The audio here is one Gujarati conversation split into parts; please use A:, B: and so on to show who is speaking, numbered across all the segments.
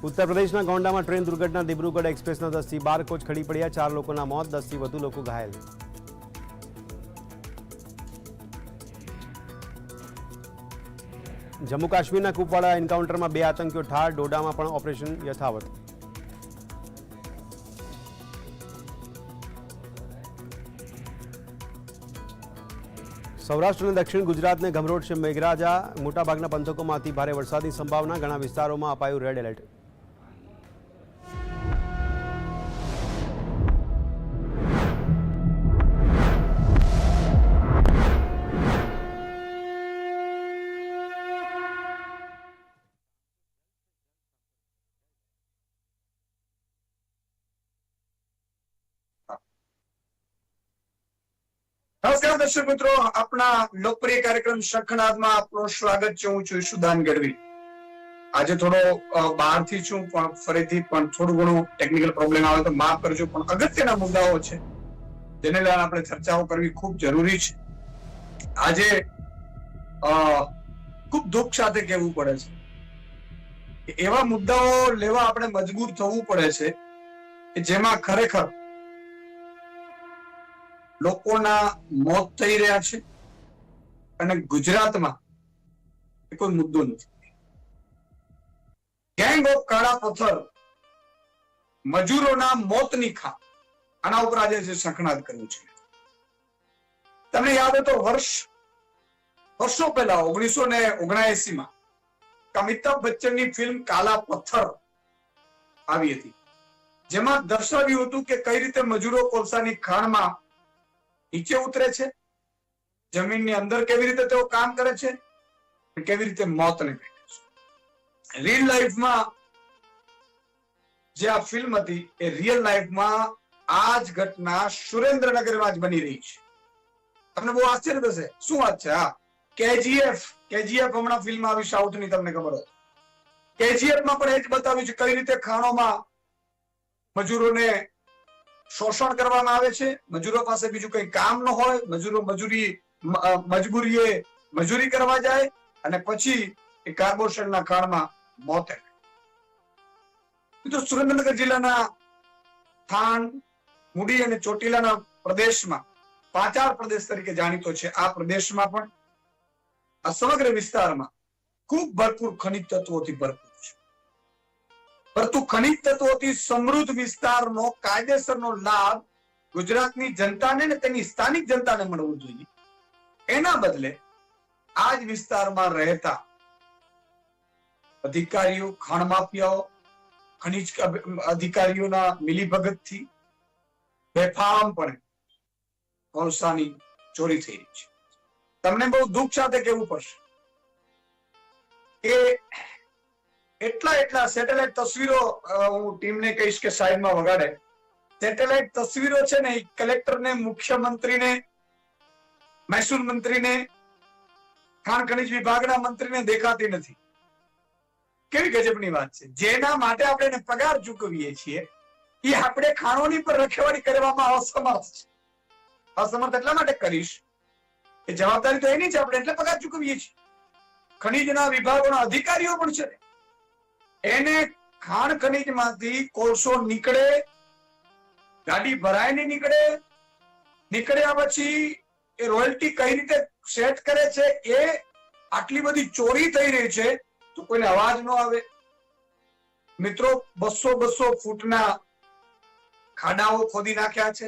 A: उत्तर प्रदेशના ગોંડામાં ટ્રેન દુર્ઘટના દિબ્રુગઢ એક્સપ્રેસના 10 થી 12 કોચ ખડી પડ્યા 4 લોકોના મોત 10 થી વધુ લોકો ઘાયલ જમ્મુ કાશ્મીરના કુપવાડા એન્કાઉન્ટરમાં 2 આતંકીઓ ઠાર ડોડામાં પણ ઓપરેશન યથાવત સૌરાષ્ટ્ર અને દક્ષિણ ગુજરાતને ગમરોટશે મેઘરાજા મોટાભાગના પંથકોમાંથી ભારે વરસાદની સંભાવના ઘણા વિસ્તારોમાં અપાયું રેડ એલર્ટ
B: નમસ્કાર દર્શક મિત્રો, આપણા લોકપ્રિય કાર્યક્રમ શંખનાદમાં આપનું સ્વાગત છે. હું છું સુદાન ગઢવી. આજે થોડો બહારથી છું પણ ફરીથી પણ થોડું ઘણું ટેકનિકલ પ્રોબ્લેમ આવે તો માફ કરજો, પણ અગત્યના મુદ્દાઓ છે જેને લઈને આપણે ચર્ચાઓ કરવી ખૂબ જરૂરી છે. આજે ખૂબ દુઃખ સાથે કહેવું પડે છે કે એવા મુદ્દાઓ લેવા આપણે મજબૂર થવું પડે છે કે જેમાં ખરેખર લોકોના મોત થઈ રહ્યા છે અને ગુજરાતમાં કોઈ મુદ્દો નથી. ગેંગ ઓફ કાળા પથ્થર, મજૂરોના મોતની ખા, આના ઉપર આજે શંખનાદ કર્યું છે. તમને યાદ હોય તો વર્ષો પહેલા 1979 માં અમિતાભ બચ્ચનની ફિલ્મ કાલા પથ્થર આવી હતી, જેમાં દર્શાવ્યું હતું કે કઈ રીતે મજૂરો કોલસાની ખાણમાં નીચે ઉતરે છે, જમીનની અંદર કેવી રીતે તેઓ કામ કરે છે, કેવી રીતે મોતને ભેટે છે. રિયલ લાઈફમાં જે આ ફિલ્મ હતી એ રિયલ લાઈફમાં આ જ ઘટના સુરેન્દ્રનગરમાં જ બની રહી છે. તમને બહુ આશ્ચર્ય થશે, શું વાત છે? હા, કેજીએફ હમણાં ફિલ્મ આવી સાઉથની, તમને ખબર હોય. કેજીએફમાં પણ એ જ બતાવ્યું છે કઈ રીતે ખાણોમાં મજૂરોને શોષણ કરવામાં આવે છે. મજૂરો પાસે બીજું કઈ કામ ન હોય, મજૂરો મજબૂરીએ મજૂરી કરવા જાય અને પછી એ કાર્બોરેશનના ખાણમાં મોત આવે. તો સુરેન્દ્રનગર જિલ્લાના થાન, મુડી અને ચોટીલાના પ્રદેશમાં પાંચાળ પ્રદેશ તરીકે જાણીતો છે. આ પ્રદેશમાં પણ આ સમગ્ર વિસ્તારમાં ખૂબ ભરપૂર ખનિજ તત્વોથી ભરપૂર છે. પરંતુ ખનિજ તત્વોથી સમૃદ્ધ વિસ્તારનો કાયદેસરનો લાભ ગુજરાતની જનતાને ને તેની સ્થાનિક જનતાને મળવો જોઈએ. એના બદલે આ જ વિસ્તારમાં રહેતા અધિકારીઓ, ખાણ માફિયાઓ, ખનિજ અધિકારીઓના મિલીભગતથી બેફામપણે કોલસાની ચોરી થઈ રહી છે. તમને બહુ દુઃખ સાથે કહેવું પડશે કે એટલા સેટેલાઇટ તસવીરો, હું ટીમને કહીશ કે સાઈડમાં વગાડે. સેટેલાઇટ તસવીરો છે ને, કલેક્ટરને, મુખ્યમંત્રીને, મહેસૂલ મંત્રીને, ખાણ ખનિજ વિભાગના મંત્રીને દેખાતી નથી. કેવી ગજબની વાત છે. જેના માટે આપણે એને પગાર ચૂકવીએ છીએ એ આપણે ખાણોની પર રખેવાળી કરવામાં અસમર્થ છે. અસમર્થ એટલા માટે કરીશ કે જવાબદારી તો એની છે, આપણે એટલે પગાર ચૂકવીએ છીએ. ખનિજના વિભાગોના અધિકારીઓ પણ છે, એને ખાણ ખનીજમાંથી કોલસો નીકળે, ગાડી ભરાઈને નીકળ્યા પછી એ રોયલ્ટી કઈ રીતે સેટ કરે છે, એ આટલી બધી ચોરી થઈ રહી છે તો કોઈને અવાજ ન આવે. મિત્રો, 200 ફૂટના ખાડાઓ ખોદી નાખ્યા છે.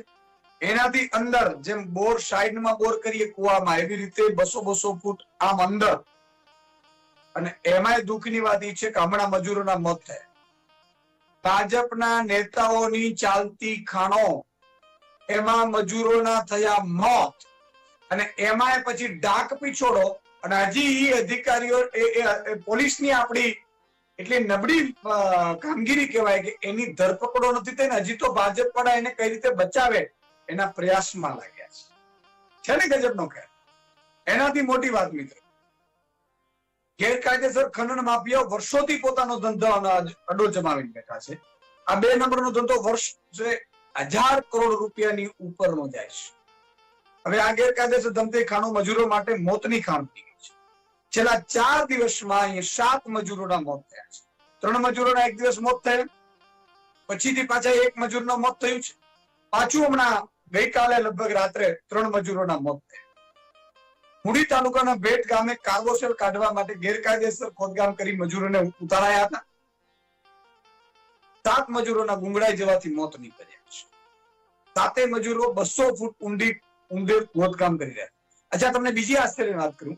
B: એનાથી અંદર, જેમ બોર સાઈડમાં બોર કરીએ કુવામાં, એવી રીતે 200 ફૂટ આમ અંદર. અને એમાંય દુઃખની વાત એ છે કે હમણાં મજૂરોના મોત થયા. ભાજપના નેતાઓની ચાલતી ખાણો, એમાં મજૂરોના થયા મોત, અને એમાંય પછી ડાક પીછોડો. અને હજી અધિકારીઓ, પોલીસની આપણી એટલી નબળી કામગીરી કહેવાય કે એની ધરપકડો નથી થઈ. હજી તો ભાજપ વાળા એને કઈ રીતે બચાવે એના પ્રયાસમાં લાગ્યા છે ને ગજબનો ખેર. એનાથી મોટી વાત મિત્રો, ગેરકાયદેસર ખનન માફિયાઓ વર્ષોથી પોતાનો ધંધો અડો જમાવીને બેઠા છે. આ 2 નંબરનો ધંધો વર્ષે 1000 કરોડ રૂપિયાની ઉપરનો જાય છે. હવે આ ગેરકાયદેસર ધંધે ખાણો મજૂરો માટે મોતની ખાણ થઈ ગઈ છે. છેલ્લા 4 દિવસમાં 7 મજૂરોના મોત થયા છે. 3 મજૂરોના એક દિવસ મોત થયા, પછીથી પાછા એક મજૂરનો મોત થયું છે, પાછું હમણાં ગઈકાલે લગભગ રાત્રે 3 મજૂરોના મોત થયા. મૂડી તાલુકાના ભેટ ગામે કાર્ગોશેલ કાઢવા માટે ગેરકાયદેસર ખોદકામ કરી મજૂરોને ઉતારાયા હતા. 7 મજૂરોના ગુંગળાઈ જવાથી મોત નીપજ્યા છે. 7 મજૂરો 200 ફૂટ ઊંડે ખોદકામ કરી રહ્યા. અચ્છા, તમને બીજી આશ્ચર્યની વાત કરું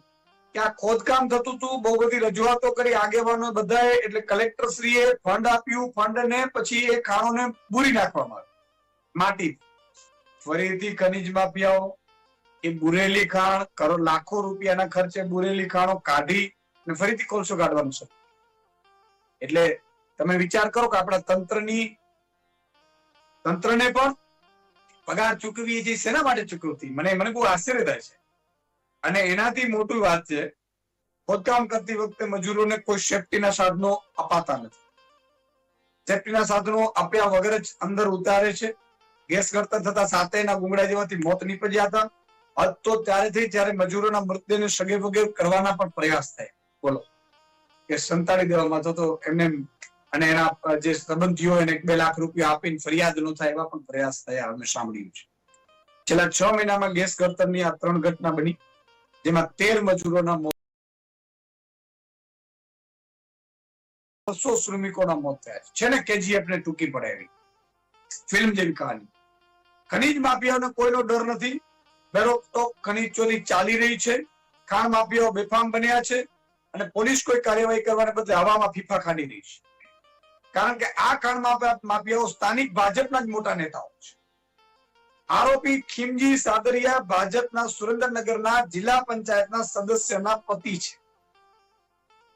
B: કે આ ખોદકામ થતું હતું, બહુ બધી રજૂઆતો કરી આગેવાનો બધાએ, એટલે કલેક્ટર શ્રીએ ફંડ આપ્યું, ફંડને પછી એ ખાણોને બુરી નાખવામાં આવ્યું માટી. ફરીથી ખનીજ માફિયાઓ એ બુરેલી ખાણ લાખો રૂપિયાના ખર્ચે બુરેલી ખાણો કાઢી અને ફરીથી કોલસો કાઢવાનું છે. એટલે તમે વિચાર કરો કે આપણા તંત્રને પણ પગાર ચૂકવીએ છીએ, શેના માટે ચૂકવતી? મને બહુ આશ્ચર્ય થાય છે. અને એનાથી મોટી વાત છે, ખોદકામ કરતી વખતે મજૂરોને કોઈ સેફટીના સાધનો અપાતા નથી. સેફટીના સાધનો આપ્યા વગર જ અંદર ઉતારે છે. ગેસ કરતા થતા 7 ગુંગળા જેવાથી મોત નીપજ્યા હતા. તો ત્યારે મજૂરોના મૃતદેહને સગે વગે કરવાના પણ પ્રયાસ થાય. બોલો, કે સંતાડી દેવામાં તો એમને અને એના જે સંબંધીઓ એને 2 લાખ રૂપિયા આપીને ફરિયાદ ન થાય એવા પણ પ્રયાસ થયા અમે સાંભળ્યું છે. છેલ્લા 6 મહિનામાં ગેસ કરતરની આ 3 ઘટના બની, જેમાં 13 મજૂરોના મોત, 200 શ્રમિકોના મોત થયા છે. ને કેજીએફ ને ટૂંકી પડે એવી ફિલ્મ જેવી કહાની. ખનીજ માફિયાઓને કોઈનો ડર નથી. બેરોકટોક ખનીજ ચોરી ચાલી રહી છે. ખાણ માફિયાઓ બેફામ બન્યા છે અને પોલીસ કોઈ કાર્યવાહી કરવાને બદલે હવામાં ફીફા ખાડી રહી છે. કારણ કે આ ખાણ માફિયાઓ સ્થાનિક ભાજપના જ મોટા નેતાઓ છે. આરોપી ખીમજી સાદરિયા ભાજપના સુરેન્દ્રનગરના જિલ્લા પંચાયતના સદસ્યના પતિ છે.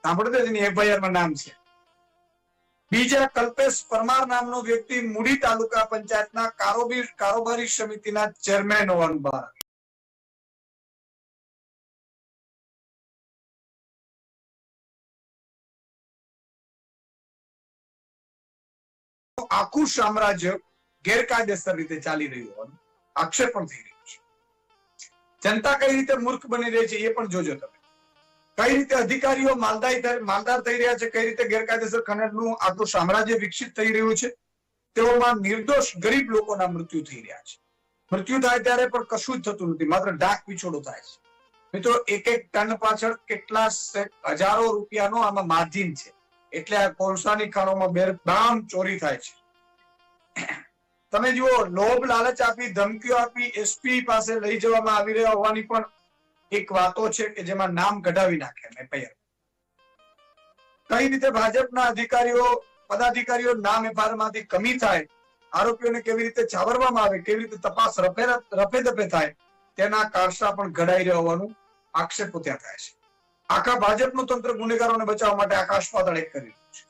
B: સાંભળતો જ એની એફઆઈઆરમાં નામ છે. બીજા કલ્પેશ પરમાર નામનો વ્યક્તિ મૂડી તાલુકા પંચાયતના કારોબારી સમિતિના ચેરમેન હોવાનું બહાર આવ્યું. આખું સામ્રાજ્ય ગેરકાયદેસર રીતે ચાલી રહ્યું હોવાનું આક્ષેપ પણ થઈ રહ્યું છે. જનતા કઈ રીતે મૂર્ખ બની રહી છે એ પણ જોજો તમે. કઈ રીતે અધિકારીઓ માલદાર થઈ રહ્યા છે, કઈ રીતે ગેરકાયદેસર ખનનનું આખું સામ્રાજ્ય વિકસિત થઈ રહ્યું છે. તેઓમાં નિર્દોષ ગરીબ લોકોના મૃત્યુ થઈ રહ્યા છે. મૃત્યુ થાય ત્યારે પણ કશું જ થતું નથી, માત્ર ડાક પીછોડો થાય છે. મિત્રો, એક ટન પાછળ કેટલા હજારો રૂપિયાનો આમાં માર્જિન છે. એટલે આ કોલસાની ખાણોમાં બેરબામ ચોરી થાય છે. તમે જુઓ, લોભ લાલચ આપી, ધમકીઓ આપી એસપી પાસે લઈ જવામાં આવી રહ્યા હોવાની પણ એક વાતો છે કે જેમાં નામ કઢાવી નાખે એફઆઈઆર. કઈ રીતે ભાજપના પદાધિકારીઓ નામ એફઆઈઆર માંથી કમી થાય, આરોપીઓને કેવી રીતે છાવરવામાં આવે, કેવી રીતે તપાસ રફે દફે થાય, તેના કારસા પણ ઘડાઈ રહ્યા હોવાનું આક્ષેપો ત્યાં થાય છે. આખા ભાજપનું તંત્ર ગુનેગારોને બચાવવા માટે આકાશ પાતાળ એક કરી રહ્યું છે.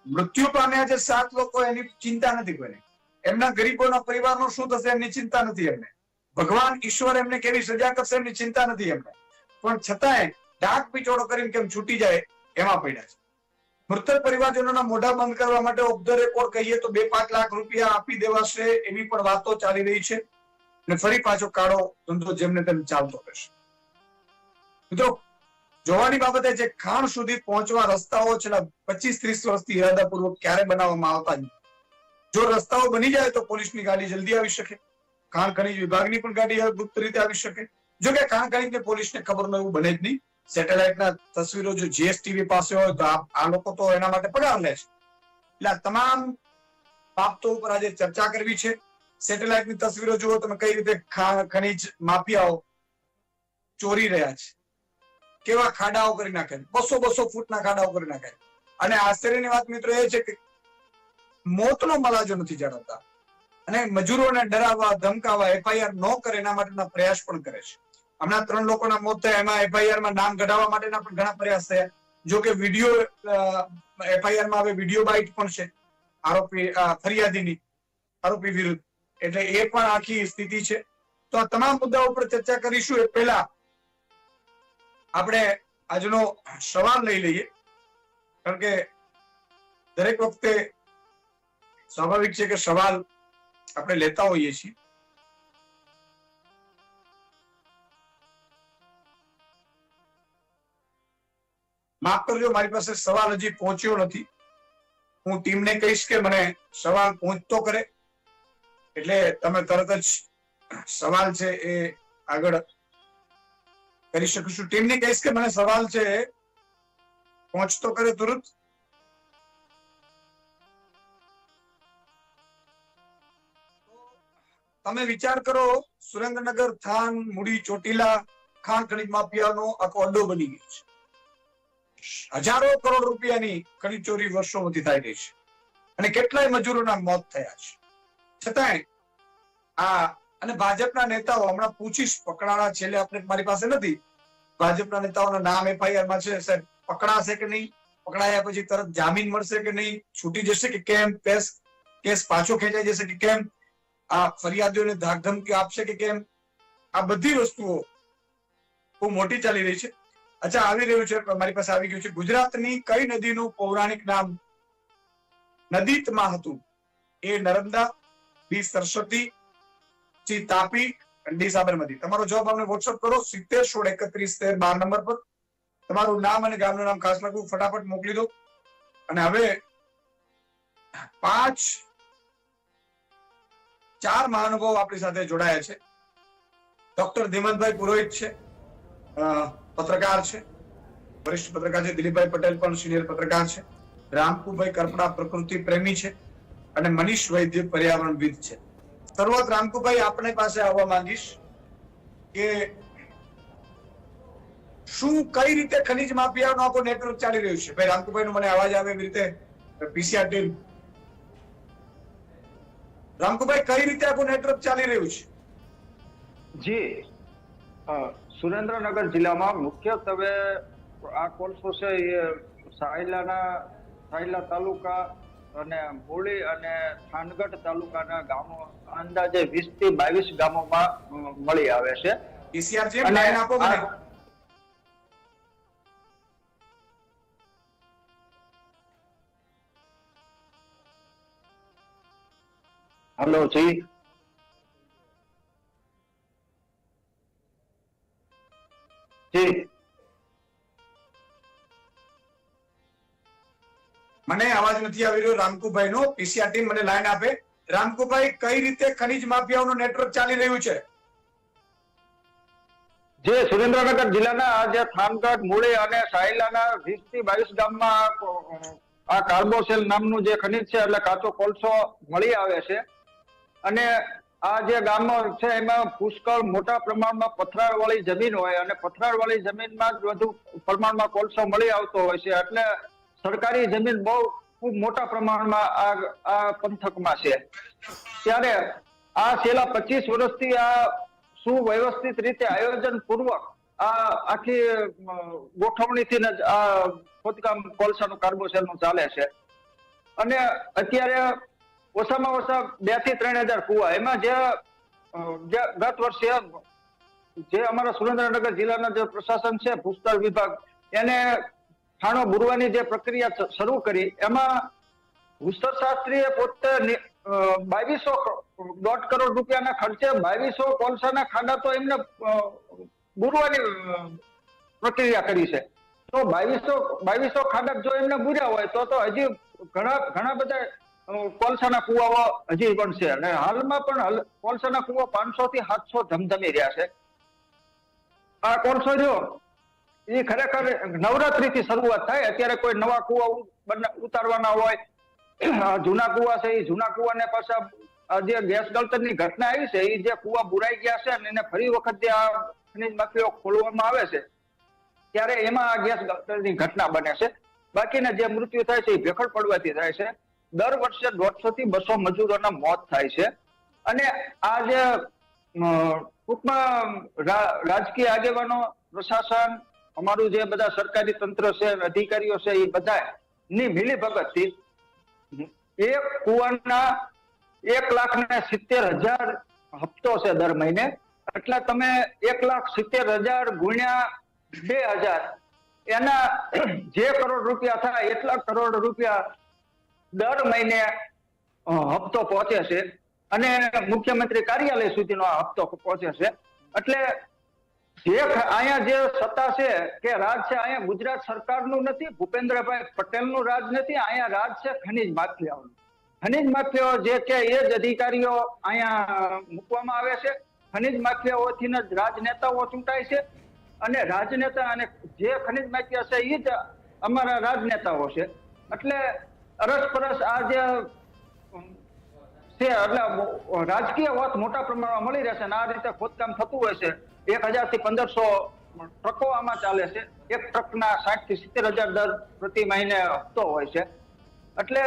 B: મૃત્યુ પામ્યા જે 7 લોકો, એની ચિંતા નથી કોઈને. એમના ગરીબોના પરિવારનું શું થશે એમની ચિંતા નથી એમને. ભગવાન ઈશ્વર એમને કેવી સજા કરશે એમની ચિંતા નથી એમને. પણ છતાંય ડાક પીછોડો કરીને કેમ છૂટી જાય એમાં પડ્યા છે. મૃતક પરિવારજનોના મોઢા બંધ કરવા માટે ઓફ ધ રેકોર્ડ કહીએ તો 2-5 લાખ રૂપિયા આપી દેવાશે એવી પણ વાતો ચાલી રહી છે. અને ફરી પાછો કાળો ધંધો જેમને તેમ ચાલતો રહેશે. મિત્રો, જોવાની બાબત એ છે, ખાણ સુધી પહોંચવા રસ્તાઓ છેલ્લા 25-30 વર્ષથી ઇરાદાપૂર્વક ક્યારે બનાવવામાં આવતા નથી. જો રસ્તાઓ બની જાય તો પોલીસની ગાડી જલ્દી આવી શકે, ખાણ ખનીજ વિભાગની પણ ગાડી ગુપ્ત રીતે આવી શકે. જો કે ખાણ ખનીજને પોલીસને ખબર ન એવું બને જ નહીં. સેટેલાઇટના તસવીરો જો જીએસટીવી પાસે હોય તો આ લોકો તો એના માટે પગાર લે છે. એટલે આ તમામ બાબતો ઉપર આજે ચર્ચા કરવી છે. સેટેલાઇટની તસવીરો જુઓ તમે, કઈ રીતે ખનીજ માફિયાઓ ચોરી રહ્યા છે, કેવા ખાડાઓ કરી નાખે, 200 ફૂટના ખાડાઓ કરી નાખે. અને આશ્ચર્યની વાત મિત્રો એ છે કે મોતનો મલાજો નથી જણાવતા અને મજૂરોને ડરાવવા, ધમકાવવા, એફઆઈઆર ન કરે એના માટેના પ્રયાસ પણ કરે છે. હમણાં 3 લોકોના મોત થયા, એમાં એફઆઈઆરમાં નામ કઢાવવા માટેના પણ ઘણા પ્રયાસ થયા. જો કે વિડીયો એફઆઈઆરમાં હવે વિડીયો બાઇટ પણ છે ફરિયાદીની આરોપી વિરુદ્ધ. એટલે એ પણ આખી સ્થિતિ છે. તો આ તમામ મુદ્દાઓ પર ચર્ચા કરીશું. એ પહેલા આપણે આજનો સવાલ લઈ લઈએ, કારણ કે દરેક વખતે સ્વાભાવિક છે કે સવાલ આપણે લેતા હોઈએ છીએ. માફ કરજો, મારી પાસે સવાલ હજી પહોંચ્યો નથી. હું ટીમને કહીશ કે મને સવાલ પહોંચતો કરે, એટલે તમે તરત જ સવાલ છે એ આગળ કરી શકીશું. ટીમને કહીશ કે મને સવાલ છે એ પહોંચતો કરે તુરંત. તમે વિચાર કરો, સુરેન્દ્રનગર, થાન, મૂડી, ચોટીલા ખાણ ખનીજ માફિયાનો આખો અડ્ડો બની ગયો છે. હજારો કરોડ રૂપિયાની ખનીજ ચોરી વર્ષોથી થઈ રહી છે અને કેટલાય મજૂરોના મોત થયા છે. છતાંય અને ભાજપના નેતાઓ, હમણાં પૂછીશ પકડાણા, છેલ્લે આપણે મારી પાસે નથી, ભાજપના નેતાઓના નામ FIR માં છે, સાહેબ પકડાશે કે નહીં, પકડાયા પછી તરત જામીન મળશે કે નહીં, છૂટી જશે કે કેમ, કેસ પાછો ખેંચાઈ જશે કે કેમ, આ ફરિયાદીઓને ધાક ધમકી આપશે કે કેમ, આ બધી વસ્તુઓ બહુ મોટી ચાલી રહી છે. અચ્છા, આવી રહ્યું છે, મારી પાસે આવી ગયું છે. ગુજરાતની કઈ નદીનું પૌરાણિક નામ નદીતમાં હતું? એ નર્મદા, બી સરસ્વતી, સી તાપી, ડી સાબરમતી. તમારો જવાબ અમને વોટ્સઅપ કરો 7016311312 નંબર પર. તમારું નામ અને ગામનું નામ ખાસ લખવું, ફટાફટ મોકલી દો. અને હવે 4 મહાનુભાવો આપણી સાથે જોડાયા છે. ડોક્ટર ધીમંતભાઈ પુરોહિત છે, પત્રકાર છે, વરિષ્ઠ પત્રકાર છે. દિલીપભાઈ પટેલ પણ સિનિયર પત્રકાર છે. રામકુભાઈ કરપડા પ્રકૃતિ પ્રેમી છે અને મનીષ વૈદ્ય પર્યાવરણવિદ છે. શરૂઆત રામકુભાઈ આપણી પાસે આવવા માંગીશ કે શું કઈ રીતે ખનીજ માફિયાનો આખો નેટવર્ક ચાલી રહ્યું છે? ભાઈ રામકુભાઈ નો મને અવાજ આવે એવી રીતે પીસીઆર ટીમ. રામકુભાઈ, કઈ રીતે આખું નેટવર્ક ચાલી રહ્યું છે?
C: જી, સુરેન્દ્રનગર જિલ્લામાં મુખ્યત્વે આ કોલસો છે એ સાયલા તાલુકા અને મૂળી અને થાનગઢ તાલુકાના ગામો અંદાજે 20 થી 22 ગામોમાં મળી આવે છે.
B: પીસીઆર ટીમ લાઈન આપો મને.
C: હેલો જી. જી,
B: મને અવાજ નથી આવી રહ્યો રામકુભાઈ નો. પીસીઆર ટીમ મને લાઈન આપે. રામકુભાઈ, કઈ રીતે ખનીજ માફિયાઓનું નેટવર્ક ચાલી રહ્યું છે?
C: જે સુરેન્દ્રનગર જિલ્લાના જે થાનગઢ, મૂળી અને સાયલાના 20 થી 22 ગામમાં આ કાર્બોસેલ નામનું જે ખનીજ છે એટલે કાચો કોલસો મળી આવે છે. અને આ જે ગામો છે એમાં પુષ્કળ મોટા પ્રમાણમાં પથરાળવાળી જમીન હોય અને પથરાળવાળી જમીનમાં જ વધુ પ્રમાણમાં કોલસો મળી આવતો હોય છે. એટલે સરકારી જમીન બહુ ખૂબ મોટા પ્રમાણમાં આ પંથકમાં છે. ત્યારે આ છેલ્લા 25 વર્ષથી આ સુવ્યવસ્થિત રીતે આયોજન પૂર્વક આ આખી ગોઠવણીથી જ આ ખોદકામ કોલસાનું કાર્બોસેલનું ચાલે છે. અને અત્યારે ઓછામાં ઓછા 2 થી 3000 કુવા, એમાં જે ગત વર્ષે જે અમારા સુરેન્દ્રનગર જિલ્લાના જે પ્રશાસન છે, ભૂસ્તર વિભાગ, એને ખાણો બુરવાની જે પ્રક્રિયા શરૂ કરી, એમાં ભૂસ્તર શાસ્ત્રીએ પોતે 1.5 કરોડ રૂપિયાના ખર્ચે 2200 કોલસાના ખાડા તો એમને બુરવાની પ્રક્રિયા કરી છે. તો 2200 ખાડા જો એમને બુર્યા હોય તો હજી ઘણા બધા કોલસાના કુવાઓ હજી પણ છે. અને હાલમાં પણ કોલસાના કુવા 500 થી 700 ધમધમી રહ્યા છે. આ કોલસો જો એ ખરેખર નવરાત્રીથી શરૂઆત થાય. અત્યારે કોઈ નવા કુવા ઉતારવાના હોય, જૂના કુવા છે, એ જૂના કુવાને પાછા જે ગેસ ગળતરની ઘટના આવી છે, એ જે કુવા બુરાઈ ગયા છે અને એને ફરી વખત જે આ ખનીજ માફિયાઓ ખોલવામાં આવે છે ત્યારે એમાં આ ગેસ ગળતરની ઘટના બને છે. બાકીના જે મૃત્યુ થાય છે એ ભેખડ પડવાથી થાય છે. દર વર્ષે 150 થી 200 મજૂરોના મોત થાય છે. અને આ જે ટૂંકમાં રાજકીય આગેવાનો, પ્રશાસન, અમારું જે બધા સરકારી તંત્ર છે, અધિકારીઓ છે, એ બધા ની મિલીભગતથી એક કુવાના 1,70,000 હપ્તો છે દર મહિને. એટલે તમે 1,70,000 ગુણ્યા 2000, એના જે કરોડ રૂપિયા થાય એટલા કરોડ રૂપિયા દર મહિને હપ્તો પહોંચે છે. અને મુખ્યમંત્રી કાર્યાલય સુધીનો આ હપ્તો પહોંચે છે. એટલે અહીંયા જે સત્તા છે કે રાજ છે અહીંયા ગુજરાત સરકારનું નથી, ભૂપેન્દ્રભાઈ પટેલનું રાજ નથી, અહીંયા રાજ છે ખનીજ માફિયાઓનું. ખનીજ માફિયાઓ જે કે એ જ અધિકારીઓ અહીંયા મૂકવામાં આવે છે. ખનીજ માફિયાઓથી જ રાજનેતાઓ ચૂંટાય છે અને રાજનેતા અને જે ખનીજ માફિયા છે એ જ અમારા રાજનેતાઓ છે. એટલે અરસપરસ આ જે છે એટલે રાજકીય વાત મોટા પ્રમાણમાં મળી રહેશે અને આ રીતે ખોદકામ થતું હોય છે. 1000 થી 1500 ટ્રકો આમાં ચાલે છે. એક ટ્રકના 60 થી 70,000 દર પ્રતિ મહિને હપ્તો હોય છે. એટલે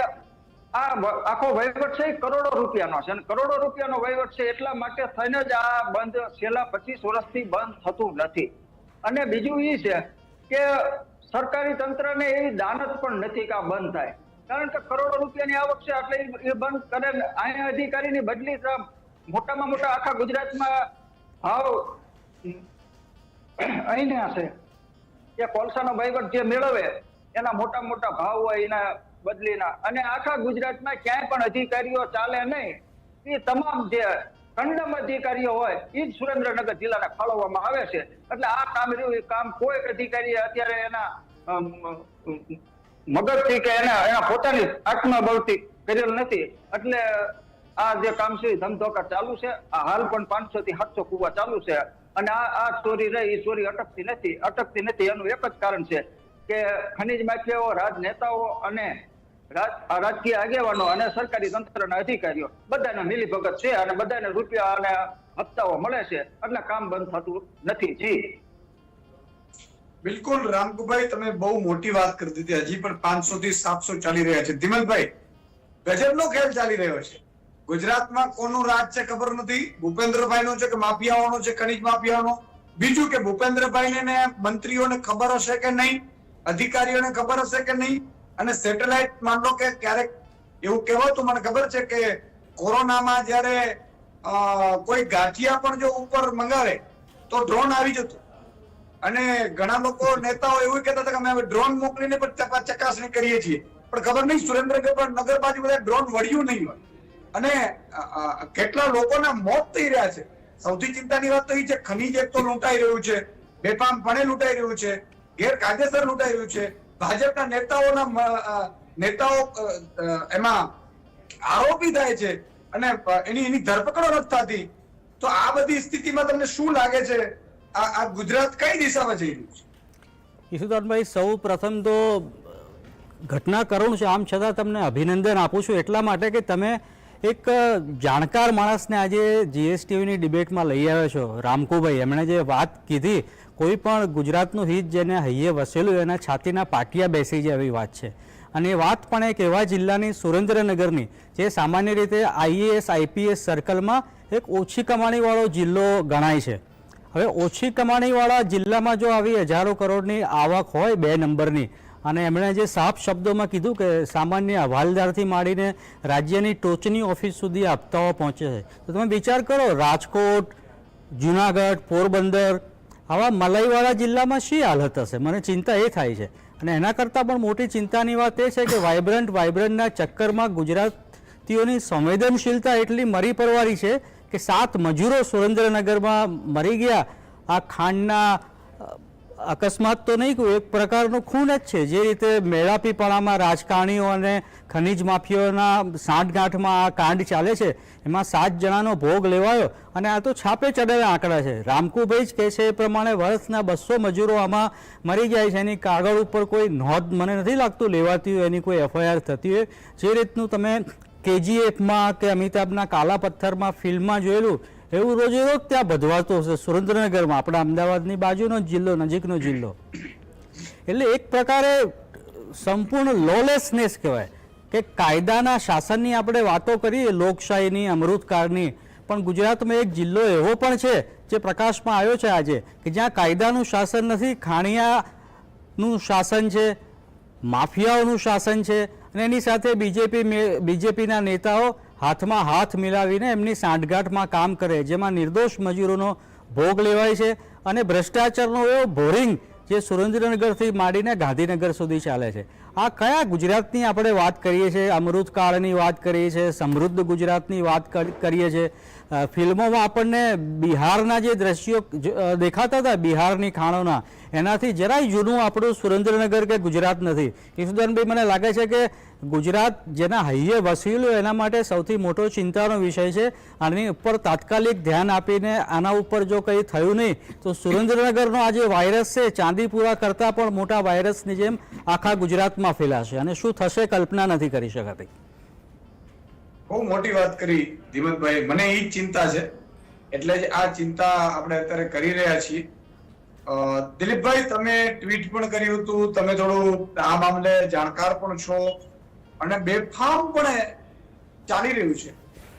C: આ આખો વહીવટ છે એ કરોડો રૂપિયાનો છે અને કરોડો રૂપિયાનો વહીવટ છે એટલા માટે થઈને જ આ બંધ છેલ્લા 25 વર્ષથી બંધ થતું નથી. અને બીજું એ છે કે સરકારી તંત્રને એવી દાનત પણ નથી કે આ બંધ થાય, કારણ કે કરોડો રૂપિયાની આવક છે એટલે એ બંધ કરે. અહીંયા અધિકારીની બદલી મોટામાં મોટા આખા ગુજરાતમાં ભાવ અહીંયા છે કે કોલસાનો વહીવટ જે મેળવે એના મોટા મોટા ભાવ હોય એના બદલીના, અને આખા ગુજરાતમાં ક્યાંય પણ અધિકારીઓ ચાલે નહીં. એ તમામ જે કંડમ અધિકારીઓ હોય એ જ સુરેન્દ્રનગર જિલ્લાને ફાળવવામાં આવે છે. એટલે આ કામ રહ્યું એ કામ કોઈ અધિકારીએ અત્યારે એના મગજથી કે એના પોતાની આત્મબળથી કરેલ નથી. એટલે આ જે કામ છે ધમધોકાર ચાલુ છે. આ હાલ પણ 500 થી 700 કુવા ચાલુ છે અને આ ચોરી રહી એ ચોરી અટકતી નથી. એનું એક જ કારણ છે કે ખનીજ માફિયાઓ, રાજનેતાઓ અને રાજકીય આગેવાનો અને સરકારી તંત્રના અધિકારીઓ બધાને મિલીભગત છે અને બધાને રૂપિયા અને હપ્તાઓ મળે છે એટલે કામ બંધ થતું નથી. જી
B: બિલકુલ રામકુભાઈ, તમે બહુ મોટી વાત કરી દીધી. હજી પણ 500 થી 700 ચાલી રહ્યા છે. ધીમલભાઈ, ગજબનો ખેલ ચાલી રહ્યો છે. ગુજરાતમાં કોનું રાજ છે ખબર નથી. ભૂપેન્દ્રભાઈનો છે કે માફિયાઓનો છે, ખનીજ માફિયાઓનો. બીજું કે ભૂપેન્દ્રભાઈને ને મંત્રીઓને ખબર હશે કે નહીં, અધિકારીઓને ખબર હશે કે નહીં. અને સેટેલાઇટ માનો કે ક્યારેક એવું કહેવાતું, મને ખબર છે કે કોરોનામાં જયારે કોઈ ગાંઠિયા પણ જો ઉપર મંગાવે તો ડ્રોન આવી જતું અને ઘણા લોકો નેતાઓ એવું કહેતા હતા કે અમે હવે ડ્રોન મોકલીને પણ ચકાસણી કરીએ છીએ. પણ ખબર નહીં સુરેન્દ્રનગર બાજુ બધા ડ્રોન વળ્યું નહીં હોય અને કેટલા લોકોના મોત થઈ રહ્યા છે. સૌથી ચિંતાની વાત તો એ છે ખનીજ એક તો લૂંટાઈ રહ્યું છે, બેફામપણે લૂંટાઈ રહ્યું છે, ગેરકાયદેસર લૂંટાઈ રહ્યું છે. ભાજપના નેતાઓ એમાં આરોપી થાય છે અને એની ધરપકડો નથી થતી. તો આ બધી સ્થિતિમાં તમને શું લાગે છે આ ગુજરાત કઈ દિશામાં જઈ રહ્યું છે?
D: ઈશુદાનભાઈ, સૌ પ્રથમ તો ઘટના કરુણ છે, આમ છતાં તમને અભિનંદન આપું છું એટલા માટે કે તમે એક જાણકાર માણસને આજે જીએસટીવીની ડિબેટમાં લઈ આવ્યો છો. રામકુભાઈ, એમણે જે વાત કીધી, કોઈ પણ ગુજરાતનું હિત જેને હૈયે વસેલું એના છાતીના પાટિયા બેસી જાય એવી વાત છે. અને એ વાત પણ એક એવા જિલ્લાની સુરેન્દ્રનગરની જે સામાન્ય રીતે આઈએએસ આઈપીએસ સર્કલમાં એક ઓછી કમાણીવાળો જિલ્લો ગણાય છે. હવે ઓછી કમાણીવાળા જિલ્લામાં જો આવી હજારો કરોડની આવક હોય 2 નંબરની, અને એમણે જે સાફ શબ્દોમાં કીધું કે સામાન્ય હવાલદારથી માંડીને રાજ્યની ટોચની ઓફિસ સુધી હપ્તાઓ પહોંચે છે, તો તમે વિચાર કરો રાજકોટ, જુનાગઢ, પોરબંદર આવા મલાઈવાળા જિલ્લામાં શી હાલત હશે. મને ચિંતા એ થાય છે. અને એના કરતાં પણ મોટી ચિંતાની વાત એ છે કે વાઇબ્રન્ટના ચક્કરમાં ગુજરાતીઓની સંવેદનશીલતા એટલી મરી પરવારી છે કે 7 મજૂરો સુરેન્દ્રનગરમાં મરી ગયા. આ ખાંડના અકસ્માત તો નહીં, એક પ્રકારનું ખૂન જ છે. જે રીતે મેળાપીપણામાં રાજકારણીઓ અને ખનીજ માફિયાઓના સાંઠગાંઠમાં આ કાંડ ચાલે છે, એમાં 7 જણાનો ભોગ લેવાયો અને આ તો છાપે ચડેલા આંકડા છે. રામકુભાઈ જ કહે છે એ પ્રમાણે વર્ષના 200 મજૂરો આમાં મરી જાય છે. એની કાગળ ઉપર કોઈ નોંધ મને નથી લાગતું લેવાતી હોય, એની કોઈ એફઆઈઆર થતી હોય. જે રીતનું તમે KGFમાં કે અમિતાભના કાલા પથ્થરમાં ફિલ્મમાં જોયેલું એવું રોજે રોજ ત્યાં બધવાતો હશે સુરેન્દ્રનગરમાં, આપણા અમદાવાદની બાજુનો જિલ્લો, નજીકનો જિલ્લો. એટલે એક પ્રકારે સંપૂર્ણ લોલેસનેસ કહેવાય કે કાયદાના શાસનની આપણે વાતો કરીએ, લોકશાહીની, અમૃતકાળની, પણ ગુજરાતમાં એક જિલ્લો એવો પણ છે જે પ્રકાશમાં આવ્યો છે આજે કે જ્યાં કાયદાનું શાસન નથી, ખાણિયાનું શાસન છે, માફિયાઓનું શાસન છે. અને એની સાથે બીજેપીના નેતાઓ હાથમાં હાથ મિલાવીને એમની સાંઠગાંઠમાં કામ કરે, જેમાં નિર્દોષ મજૂરોનો ભોગ લેવાય છે. અને ભ્રષ્ટાચારનો એવો બોરિંગ જે સુરેન્દ્રનગરથી માંડીને ગાંધીનગર સુધી ચાલે છે. આ કયા ગુજરાતની આપણે વાત કરીએ છીએ? અમૃતકાળની વાત કરીએ છીએ, સમૃદ્ધ ગુજરાતની વાત કરીએ છીએ. ફિલ્મોમાં આપણને બિહારના જે દ્રશ્યો દેખાતા હતા બિહારની ખાણોના, એનાથી જરાય જૂનું આપણું સુરેન્દ્રનગર કે ગુજરાત નથી. ઈસુદાનભાઈ, મને લાગે છે કે ગુજરાત જેના હૈયે વસીલું એના માટે સૌથી મોટો ચિંતાનો વિષય છે. આની ઉપર તાત્કાલિક ધ્યાન આપીને આના ઉપર જો કંઈ થયું નહીં તો સુરેન્દ્રનગરનો આ જે વાયરસ છે ચાંદીપુરા કરતાં પણ મોટા વાયરસની જેમ આખા ગુજરાતમાં ફેલાશે અને શું થશે કલ્પના નથી કરી શકાતી.
B: બહુ મોટી વાત કરી ધીમતભાઈ, મને એ જ ચિંતા છે, એટલે જ આ ચિંતા આપણે અત્યારે કરી રહ્યા છીએ. દિલીપભાઈ, તમે ટ્વીટ પણ કર્યું હતું, તમે થોડું આ મામલે જાણકાર પણ છો અને બેફામ પણ ચાલી રહ્યું છે.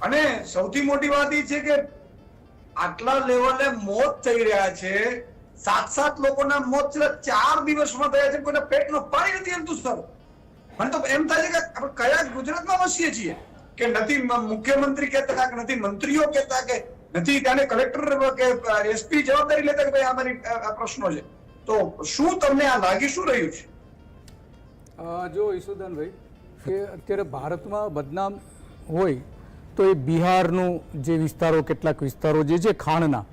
B: અને સૌથી મોટી વાત એ છે કે આટલા લેવલે મોત થઈ રહ્યા છે, 7 લોકોના મોત છેલ્લા 4 દિવસમાં થયા છે, કોઈના પેટનું પાણી નથી હલતું. સર, મને તો એમ થાય છે કે આપણે કયા ગુજરાતમાં વસીએ છીએ કે નથી મુખ્યમંત્રી કહેતા કે નથી મંત્રીઓ કહેતા કે નથી ત્યાંને કલેક્ટર કે એસપી જવાબદારી લેતા કે ભાઈ આ મારી પ્રશ્નો છે. તો શું તમને આ લાગી શું રહ્યું છે?
E: જો ઈશુદાનભાઈ, કે અત્યારે ભારતમાં બદનામ હોય તો એ બિહારનું જે વિસ્તારો, કેટલાક વિસ્તારો જે છે ખાણના,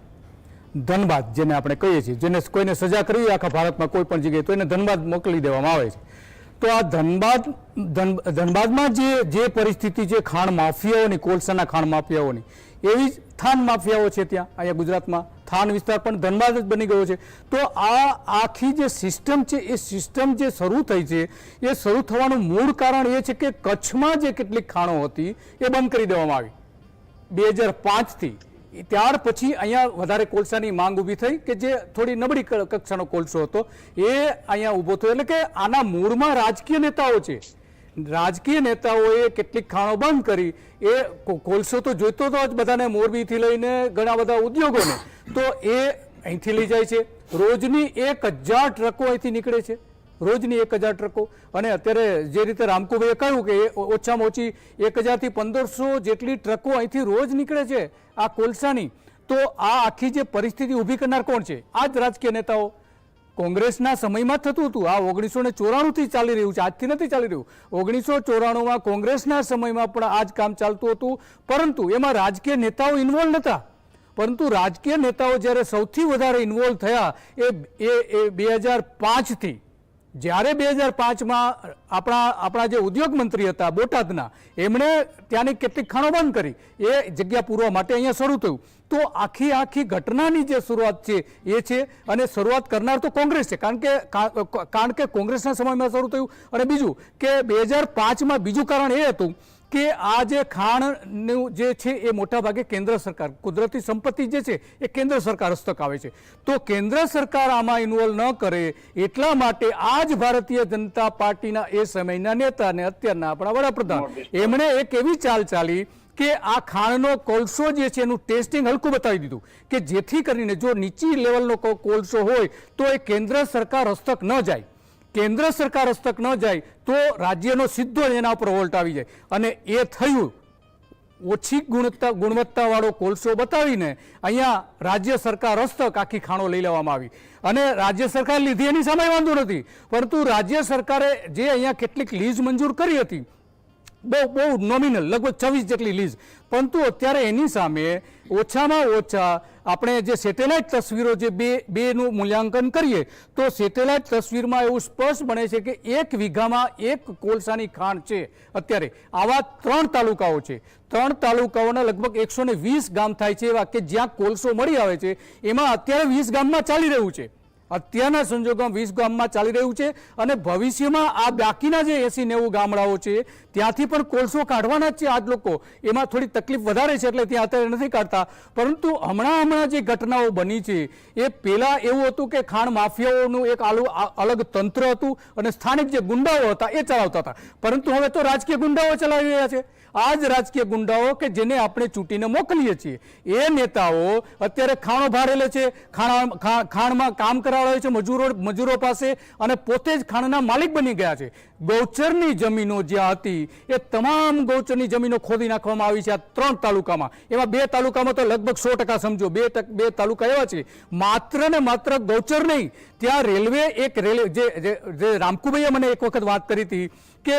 E: ધનબાદ જેને આપણે કહીએ છીએ, જેને કોઈને સજા કરવી હોય આખા ભારતમાં કોઈ પણ જગ્યાએ તો એને ધનબાદ મોકલી દેવામાં આવે છે. તો આ ધનબાદમાં જે પરિસ્થિતિ છે ખાણ માફિયાઓની, કોલસાના ખાણ માફિયાઓની, એવી જ થાન માફિયાઓ છે ત્યાં અહીંયા ગુજરાતમાં. થાન વિસ્તાર પણ ધનબાદ જ બની ગયો છે. તો આ આખી જે સિસ્ટમ છે એ સિસ્ટમ જે શરૂ થઈ છે એ શરૂ થવાનું મૂળ કારણ એ છે કે કચ્છમાં જે કેટલીક ખાણો હતી એ બંધ કરી દેવામાં આવી 2005થી. ત્યાર પછી અહીંયા વધારે કોલસાની માંગ ઊભી થઈ કે જે થોડી નબળી કક્ષાનો કોલસો હતો એ અહીંયા ઊભો થયો. એટલે કે આના મૂળમાં રાજકીય નેતાઓ છે. રાજકીય નેતાઓએ કેટલીક ખાણો બંધ કરી. એ કોલસો તો જોઈતો હતો જ બધાને, મોરબીથી લઈને ઘણા બધા ઉદ્યોગોને. તો એ અહીંથી લઈ જાય છે. રોજની 1000 ટ્રકો અહીંથી નીકળે છે, રોજની 1000 ટ્રકો. અને અત્યારે જે રીતે રામકુભાઈએ કહ્યું કે ઓછામાં ઓછી 1000થી 1500 જેટલી ટ્રકો અહીંથી રોજ નીકળે છે આ કોલસાની. તો આ આખી જે પરિસ્થિતિ ઊભી કરનાર કોણ છે? આ જ રાજકીય નેતાઓ. કોંગ્રેસના સમયમાં થતું હતું. આ 1994થી ચાલી રહ્યું છે, આજથી નથી ચાલી રહ્યું. 1994માં કોંગ્રેસના સમયમાં પણ આ જ કામ ચાલતું હતું, પરંતુ એમાં રાજકીય નેતાઓ ઇન્વોલ્વ નહોતા. પરંતુ રાજકીય નેતાઓ જ્યારે સૌથી વધારે ઇન્વોલ્વ થયા એ 2005થી. જ્યારે 2005માં આપણા જે ઉદ્યોગ મંત્રી હતા બોટાદના, એમણે ત્યાંની કેટલીક ખાણો બંધ કરી એ જગ્યા પૂરવા માટે અહીંયા શરૂ થયું. તો આખી ઘટનાની જે શરૂઆત છે એ છે, અને શરૂઆત કરનાર તો કોંગ્રેસ છે, કારણ કે કોંગ્રેસના સમયમાં શરૂ થયું. અને બીજું કે 2005માં બીજું કારણ એ હતું કે આ જે ખાણનું જે છે એ મોટાભાગે કેન્દ્ર સરકાર, કુદરતી સંપત્તિ જે છે એ કેન્દ્ર સરકાર હસ્તક આવે છે. તો કેન્દ્ર સરકાર આમાં ઇન્વોલ્વ ન કરે એટલા માટે આ જ ભારતીય જનતા પાર્ટીના એ સમયના નેતા અને અત્યારના આપણા વડાપ્રધાન, એમણે એક એવી ચાલ ચાલી કે આ ખાણનો કોલસો જે છે એનું ટેસ્ટિંગ હલકું બતાવી દીધું કે જેથી કરીને જો નીચી લેવલનો કોલસો હોય તો એ કેન્દ્ર સરકાર હસ્તક ન જાય. કેન્દ્ર સરકાર હસ્તક ન જાય તો રાજ્યનો સીધો એના ઉપર વોલ્ટ આવી જાય. અને એ થયું. ઓછી ગુણવત્તાવાળો કોલસો બતાવીને અહીંયા રાજ્ય સરકાર હસ્તક આખી ખાણો લઈ લેવામાં આવી. અને રાજ્ય સરકાર લીધી એની સામે વાંધો નથી, પરંતુ રાજ્ય સરકારે જે અહીંયા કેટલીક લીઝ મંજૂર કરી હતી, બહુ નોમિનલ, લગભગ 26 જેટલી લીઝ, પરંતુ અત્યારે એની સામે ઓછામાં ઓછા આપણે જે સેટેલાઇટ તસવીરો જે બેનું મૂલ્યાંકન કરીએ તો સેટેલાઇટ તસવીરમાં એવું સ્પષ્ટ બને છે કે 1 વીઘામાં 1 કોલસાની ખાણ છે. અત્યારે આવા 3 તાલુકાઓ છે. 3 તાલુકાઓના લગભગ 120 ગામ થાય છે એવા કે જ્યાં કોલસો મળી આવે છે. એમાં અત્યારે 20 ગામમાં ચાલી રહ્યું છે. અત્યારના સંજોગોમાં 20 ગામમાં ચાલી રહ્યું છે. અને ભવિષ્યમાં આ બાકીના જે 80-90 ગામડાઓ છે ત્યાંથી પણ કોલસો કાઢવાના જ છે. આ જ લોકો એમાં થોડી તકલીફ વધારે છે એટલે ત્યાં અત્યારે નથી કાઢતા. પરંતુ હમણાં જે ઘટનાઓ બની છે એ પહેલાં એવું હતું કે ખાણ માફિયાઓનું એક અલગ તંત્ર હતું અને સ્થાનિક જે ગુંડાઓ હતા એ ચલાવતા હતા. પરંતુ હવે તો રાજકીય ગુંડાઓ ચલાવી રહ્યા છે. આ જ રાજકીય ગુંડાઓ કે જેને આપણે ચૂંટીને મોકલીએ છીએ એ નેતાઓ અત્યારે ખાણો ભાડે લે છે, ખાણમાં કામ કરાવે કરાવડાવે છે મજૂરો પાસે અને પોતે જ ખાણના માલિક બની ગયા છે. ગૌચરની જમીનો જ્યાં હતી એ તમામ ગૌચરની જમીનો ખોદી નાખવામાં આવી છે આ 3 તાલુકામાં. એમાં 2 તાલુકામાં તો લગભગ 100% સમજો, બે તાલુકા એવા છે. માત્ર ને માત્ર ગૌચર નહીં, ત્યાં રેલવે જે રામકુભાઈએ મને એક વખત વાત કરી હતી કે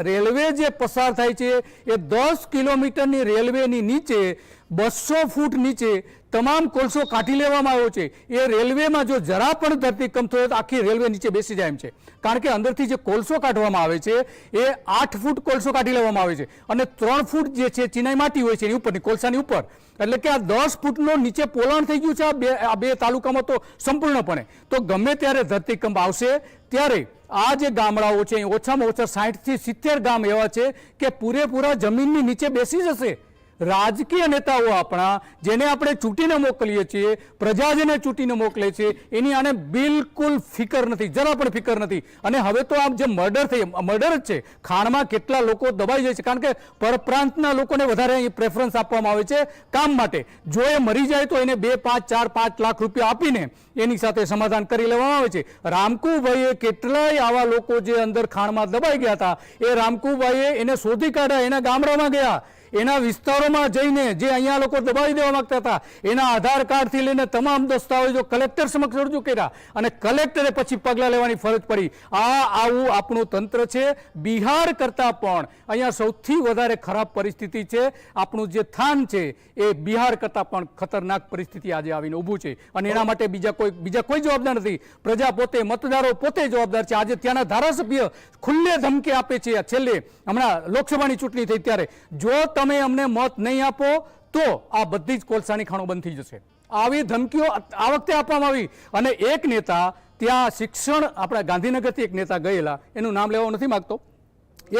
E: રેલવે જે પસાર થાય છે એ 10 કિલોમીટરની રેલવેની નીચે 200 ફૂટ નીચે તમામ કોલસો કાઢી લેવામાં આવ્યો છે. એ રેલવેમાં જો જરા પણ ધરતીકંપ થયો તો આખી રેલવે નીચે બેસી જાય એમ છે. કારણ કે અંદરથી જે કોલસો કાઢવામાં આવે છે એ 8 ફૂટ કોલસો કાઢી લેવામાં આવે છે અને 3 ફૂટ જે છે ચિનાઈ માટી હોય છે એની ઉપરની કોલસાની ઉપર. એટલે કે આ 10 ફૂટનો નીચે પોલાણ થઈ ગયું છે આ બે તાલુકામાં તો સંપૂર્ણપણે. તો ગમે ત્યારે ધરતીકંપ આવશે ત્યારે આ જે ગામડાઓ છે ઓછામાં ઓછા 60 થી 70 ગામ એવા છે કે પૂરેપૂરા જમીનની નીચે બેસી જશે. રાજકીય નેતાઓ આપણા જેને આપણે ચૂંટીને મોકલીએ છીએ, પ્રજા જેને ચૂંટીને મોકલે છે, એની આને બિલકુલ ફિકર નથી, જરા પણ ફિકર નથી. અને હવે તો આમ જે મર્ડર જ છે, ખાણમાં કેટલા લોકો દબાઈ જાય છે કારણ કે પરપ્રાંતના લોકોને વધારે અહીં પ્રેફરન્સ આપવામાં આવે છે કામ માટે. જો એ મરી જાય તો એને 2, 5, 4, 5 લાખ રૂપિયા આપીને એની સાથે સમાધાન કરી લેવામાં આવે છે. રામકુભાઈએ કેટલાય આવા લોકો જે અંદર ખાણમાં દબાઈ ગયા હતા એ રામકુભાઈએ એને શોધી કાઢ્યા, એના ગામડામાં ગયા, એના વિસ્તારોમાં જઈને જે અહીંયા લોકો દબાવી દેવા માંગતા હતા એના આધાર કાર્ડથી લઈને તમામ દસ્તાવેજો કલેક્ટર સમક્ષ રજૂ કર્યા અને કલેક્ટરે પછી પગલાં લેવાની ફરજ પડી. આવું આપણું તંત્ર છે. બિહાર કરતાં પણ અહીંયા સૌથી વધારે ખરાબ પરિસ્થિતિ છે. આપણું જે થાન છે એ બિહાર કરતાં પણ ખતરનાક પરિસ્થિતિ આજે આવીને ઊભું છે અને એના માટે બીજા કોઈ જવાબદાર નથી. પ્રજા પોતે, મતદારો પોતે જવાબદાર છે. આજે ત્યાંના ધારાસભ્ય ખુલ્લે ધમકી આપે છે. છેલ્લે હમણાં લોકસભાની ચૂંટણી થઈ ત્યારે જો તમે અમને મત નહીં આપો તો આ બધી જ કોલસાની ખાણો બંધ થઈ જશે. આવી ધમકીઓ આ વખતે આપવામાં આવી. અને એક નેતા ત્યાં શિક્ષણ, આપણા ગાંધીનગરથી એક નેતા ગયેલા, એનું નામ લેવા નથી માગતો,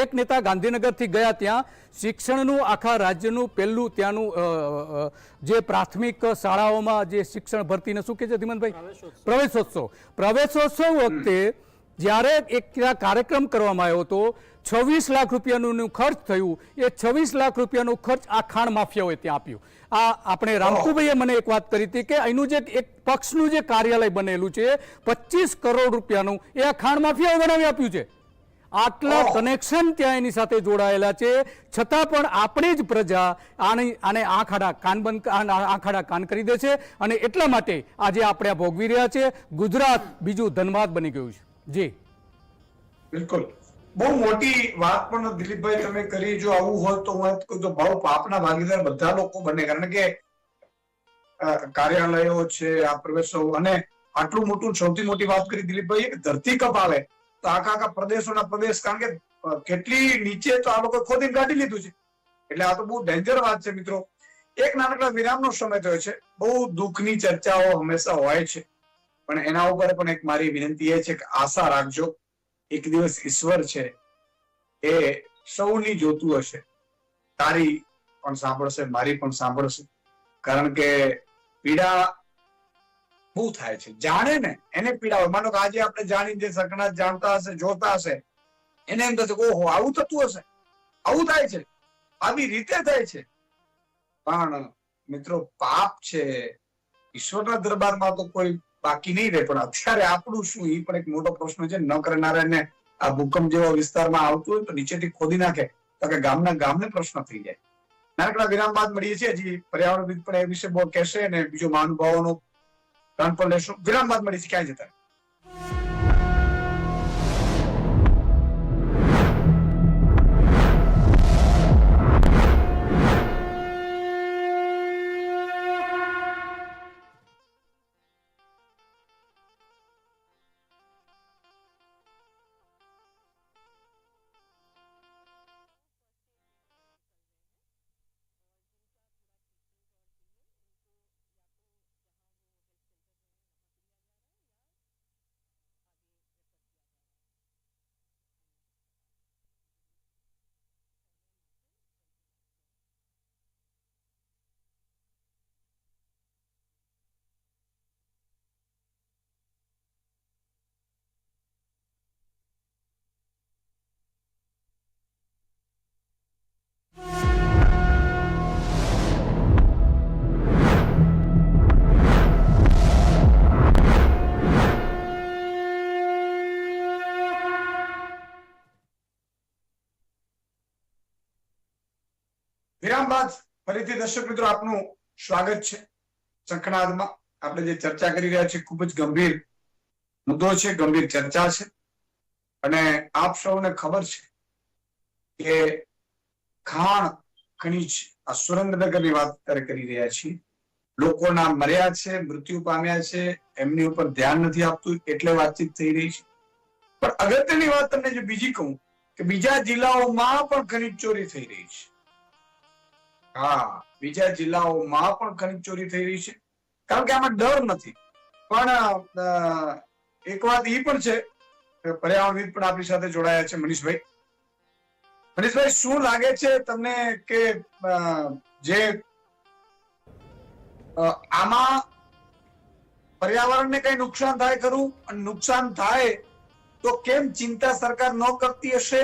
E: એક નેતા ગાંધીનગરથી ગયા ત્યાં શિક્ષણનું આખા રાજ્યનું પહેલું ત્યાંનું જે પ્રાથમિક શાળાઓમાં જે શિક્ષણ ભરતીને શું કહે છે ધીમનભાઈ, પ્રવેશોત્સવ વખતે જ્યારે એક કાર્યક્રમ કરવામાં આવ્યો હતો, 26 લાખ રૂપિયાનું ખર્ચ થયું. એ 26 લાખ રૂપિયાનું ખર્ચ આ ખાણ માફિયાઓએ ત્યાં આપ્યું. આપણે રામકુભાઈએ મને એક વાત કરી હતી કે અહીંનું જે એક પક્ષનું જે કાર્યાલય બનેલું છે 25 કરોડ રૂપિયાનું, એ આ ખાણ માફિયાઓ બનાવી આપ્યું છે. આટલા કનેક્શન ત્યાં એની સાથે જોડાયેલા છે, છતાં પણ આપણી જ પ્રજા આને આંખાડા કાન કરી દે છે અને એટલા માટે આજે આપણે આ ભોગવી રહ્યા છે. ગુજરાત બીજું ધનબાદ બની ગયું છે. જી
B: બિલકુલ, બહુ મોટી વાત પણ દિલીપભાઈ તમે કરી. જો આવું હોય તો હું કહું તો ભાવ પાપના ભાગીદાર બધા લોકો બને, કારણ કે કાર્યાલયો છે, આ પ્રવેશો, અને આટલું મોટું સૌથી મોટી વાત કરી દિલીપભાઈ કે ધરતીકંપ આવે તો આખા પ્રદેશોના પ્રદેશ, કારણ કે કેટલી નીચે તો આ લોકો ખોદીને કાઢી લીધું છે. એટલે આ તો બહુ ડેન્જર વાત છે મિત્રો. એક નાનકડા વિરામનો સમય થયો છે. બહુ દુઃખની ચર્ચાઓ હંમેશા હોય છે, પણ એના ઉપર પણ એક મારી વિનંતી એ છે કે આશા રાખજો, એક દિવસ ઈશ્વર છે એ સૌની જોતું હશે. તારી પણ સાંભળશે, મારી પણ સાંભળશે. કારણ કે પીડા બહુ થાય છે. જાણે ને એને પીડા હોય. માનો કે આજે આપણે જાણી જે સકનાથ જાણતા હશે, જોતા હશે, એને એમ થશે ઓહો આવું થતું હશે, આવું થાય છે, આવી રીતે થાય છે. પણ મિત્રો પાપ છે, ઈશ્વરના દરબારમાં તો કોઈ બાકી નહીં રહે. પણ અત્યારે આપણું શું, એ પણ એક મોટો પ્રશ્ન છે. ન કરનારાને આ ભૂકંપ જેવા વિસ્તારમાં આવતું હોય તો નીચેથી ખોદી નાખે તો કે ગામને પ્રશ્ન થઈ જાય. નાનકડા વિરામ બાદ મળીએ છીએ. હજી પર્યાવરણવિદ પણ એ વિશે બહુ કહેશે અને બીજો મહાનુભાવોનો ધ્યાન પણ લેશું. વિરામ બાદ મળીએ છીએ, ક્યાંય જતા વિરામ બાદ ફરીથી દર્શક મિત્રો આપનું સ્વાગત છે. ચંખનાદમાં આપણે જે ચર્ચા કરી રહ્યા છીએ ખૂબ જ ગંભીર મુદ્દો છે, ગંભીર ચર્ચા છે, અને આપ સૌને ખબર છે કે ખાણ ખનીજ આ સુરેન્દ્રનગરની વાત કરી રહ્યા છીએ. લોકોના મર્યા છે, મૃત્યુ પામ્યા છે, એમની ઉપર ધ્યાન નથી આપતું એટલે વાતચીત થઈ રહી છે. પણ અગત્યની વાત તમને જો બીજી કહું કે બીજા જિલ્લાઓમાં પણ ખનીજ ચોરી થઈ રહી છે. હા, બીજા જિલ્લાઓમાં પણ ખનીજ ચોરી થઈ રહી છે, કારણ કે આમાં ડર નથી. પણ એક વાત એ પણ છે, પર્યાવરણવિદ પણ આપણી સાથે જોડાયા છે મનીષભાઈ. મનીષભાઈ, શું લાગે છે તમને કે જે આમાં પર્યાવરણને કઈ નુકસાન થાય ખરું? અને નુકસાન થાય તો કેમ ચિંતા સરકાર ન કરતી હશે?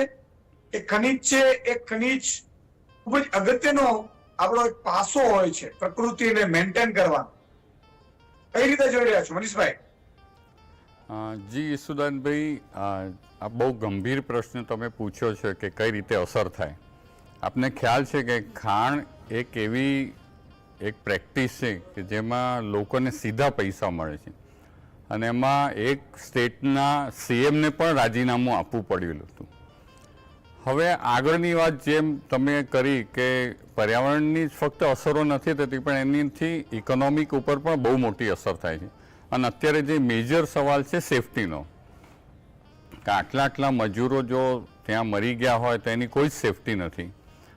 B: એ ખનીજ છે, એ ખનીજ ખૂબ જ અગત્યનો આપણો એક પાસો હોય છે પ્રકૃતિને મેન્ટેન કરવાનો. કઈ રીતે જોઈ રહ્યા છો મનીષભાઈ?
F: જી ઈસુદાનભાઈ, આ બહુ ગંભીર પ્રશ્ન તમે પૂછ્યો છે કે કઈ રીતે અસર થાય. આપને ખ્યાલ છે કે ખાણ એક એવી એક પ્રેક્ટિસ છે કે જેમાં લોકોને સીધા પૈસા મળે છે, અને એમાં એક સ્ટેટના સીએમને પણ રાજીનામું આપવું પડ્યું હતું. હવે આગળની વાત જેમ તમે કરી કે પર્યાવરણની ફક્ત અસરો નથી થતી, પણ એનીથી ઇકોનોમિક ઉપર પણ બહુ મોટી અસર થાય છે. અને અત્યારે જે મેજર સવાલ છે સેફટીનો, કે આટલા મજૂરો જો ત્યાં મરી ગયા હોય તો એની કોઈ જ સેફટી નથી.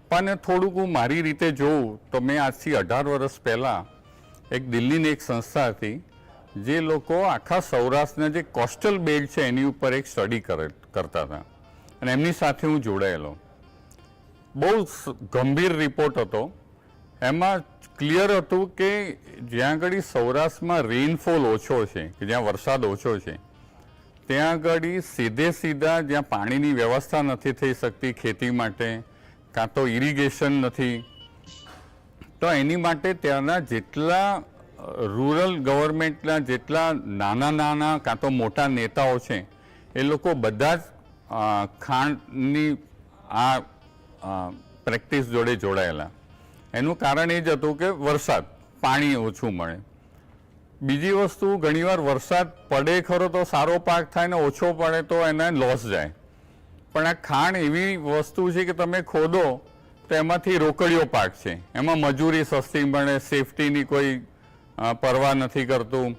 F: પણ થોડુંક હું મારી રીતે જોઉં તો મેં આજથી 18 વર્ષ પહેલાં એક દિલ્હીની એક સંસ્થા હતી જે લોકો આખા સૌરાષ્ટ્રના જે કોસ્ટલ બેલ્ટ છે એની ઉપર એક સ્ટડી કરતા હતા, અને એમની સાથે હું જોડાયેલો. બહુ ગંભીર રિપોર્ટ હતો. એમાં ક્લિયર હતું કે જ્યાં આગળ સૌરાષ્ટ્રમાં રેઇનફોલ ઓછો છે, કે જ્યાં વરસાદ ઓછો છે, ત્યાં આગળ સીધા જ્યાં પાણીની વ્યવસ્થા નથી થઈ શકતી ખેતી માટે, કાં તો ઇરિગેશન નથી, તો એની માટે ત્યાંના જેટલા રૂરલ ગવર્મેન્ટના જેટલા નાના કાં તો મોટા નેતાઓ છે એ લોકો બધા જ ખાણની આ પ્રેક્ટિસ જોડે જોડાયેલા. એનું કારણ એ જ હતું કે વરસાદ, પાણી ઓછું મળે. બીજી વસ્તુ, ઘણીવાર વરસાદ પડે ખરો તો સારો પાક થાય ને ઓછો પડે તો એને લોસ જાય. પણ આ ખાણ એવી વસ્તુ છે કે તમે ખોદો તો એમાંથી રોકડીયો પાક છે, એમાં મજૂરી સસ્તી મળે, સેફટીની કોઈ પરવા નથી કરતું,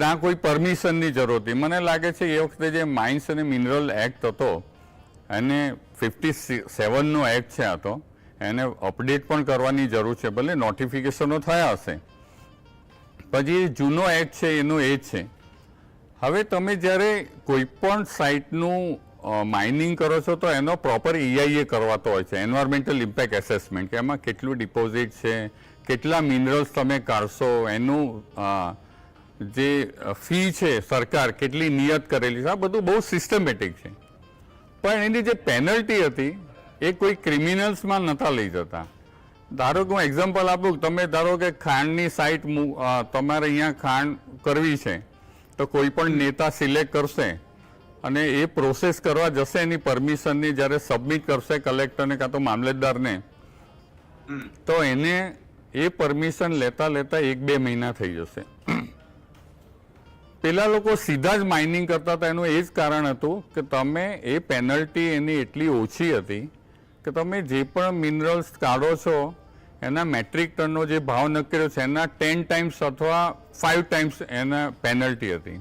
F: ના કોઈ પરમિશનની જરૂર હતી. મને લાગે છે એ વખતે જે માઇન્સ અને મિનરલ એક્ટ હતો એને 57નો એક્ટ છે, આ તો એને અપડેટ પણ કરવાની જરૂર છે. ભલે નોટિફિકેશનો થયા હશે, પછી જૂનો એક્ટ છે એનું એ જ છે. હવે તમે જ્યારે કોઈ પણ સાઇટનું માઇનિંગ કરો છો તો એનો પ્રોપર EIA કરવાતો હોય છે, એન્વાયરમેન્ટલ ઇમ્પેક્ટ એસેસમેન્ટ, કે એમાં કેટલું ડિપોઝિટ છે, કેટલા મિનરલ્સ તમે કાઢશો, એનું જે ફી છે સરકાર કેટલી નિયત કરેલી છે, આ બધું બહુ સિસ્ટમેટિક છે. પણ એની જે પેનલ્ટી હતી એ કોઈ ક્રિમિનલ્સમાં નહોતા લઈ જતા. ધારો કે હું એક્ઝામ્પલ આપું, તમે ધારો કે ખાંડની સાઇટ તમારે અહીંયા ખાંડ કરવી છે, તો કોઈ પણ નેતા સિલેક્ટ કરશે અને એ પ્રોસેસ કરવા જશે, એની પરમિશનની જ્યારે સબમિટ કરશે કલેક્ટરને કાં તો મામલતદારને, તો એને એ પરમિશન લેતા 1-2 મહિના થઈ જશે. પેલા લોકો સીધા જ માઇનિંગ કરતા હતા. એનું એ જ કારણ હતું કે તમે એ પેનલ્ટી એની એટલી ઓછી હતી કે તમે જે પણ મિનરલ્સ કાઢો છો એના મેટ્રિક ટનનો જે ભાવ નક્કી છે એના 10 ટાઈમ્સ અથવા 5 ટાઈમ્સ એના પેનલ્ટી હતી.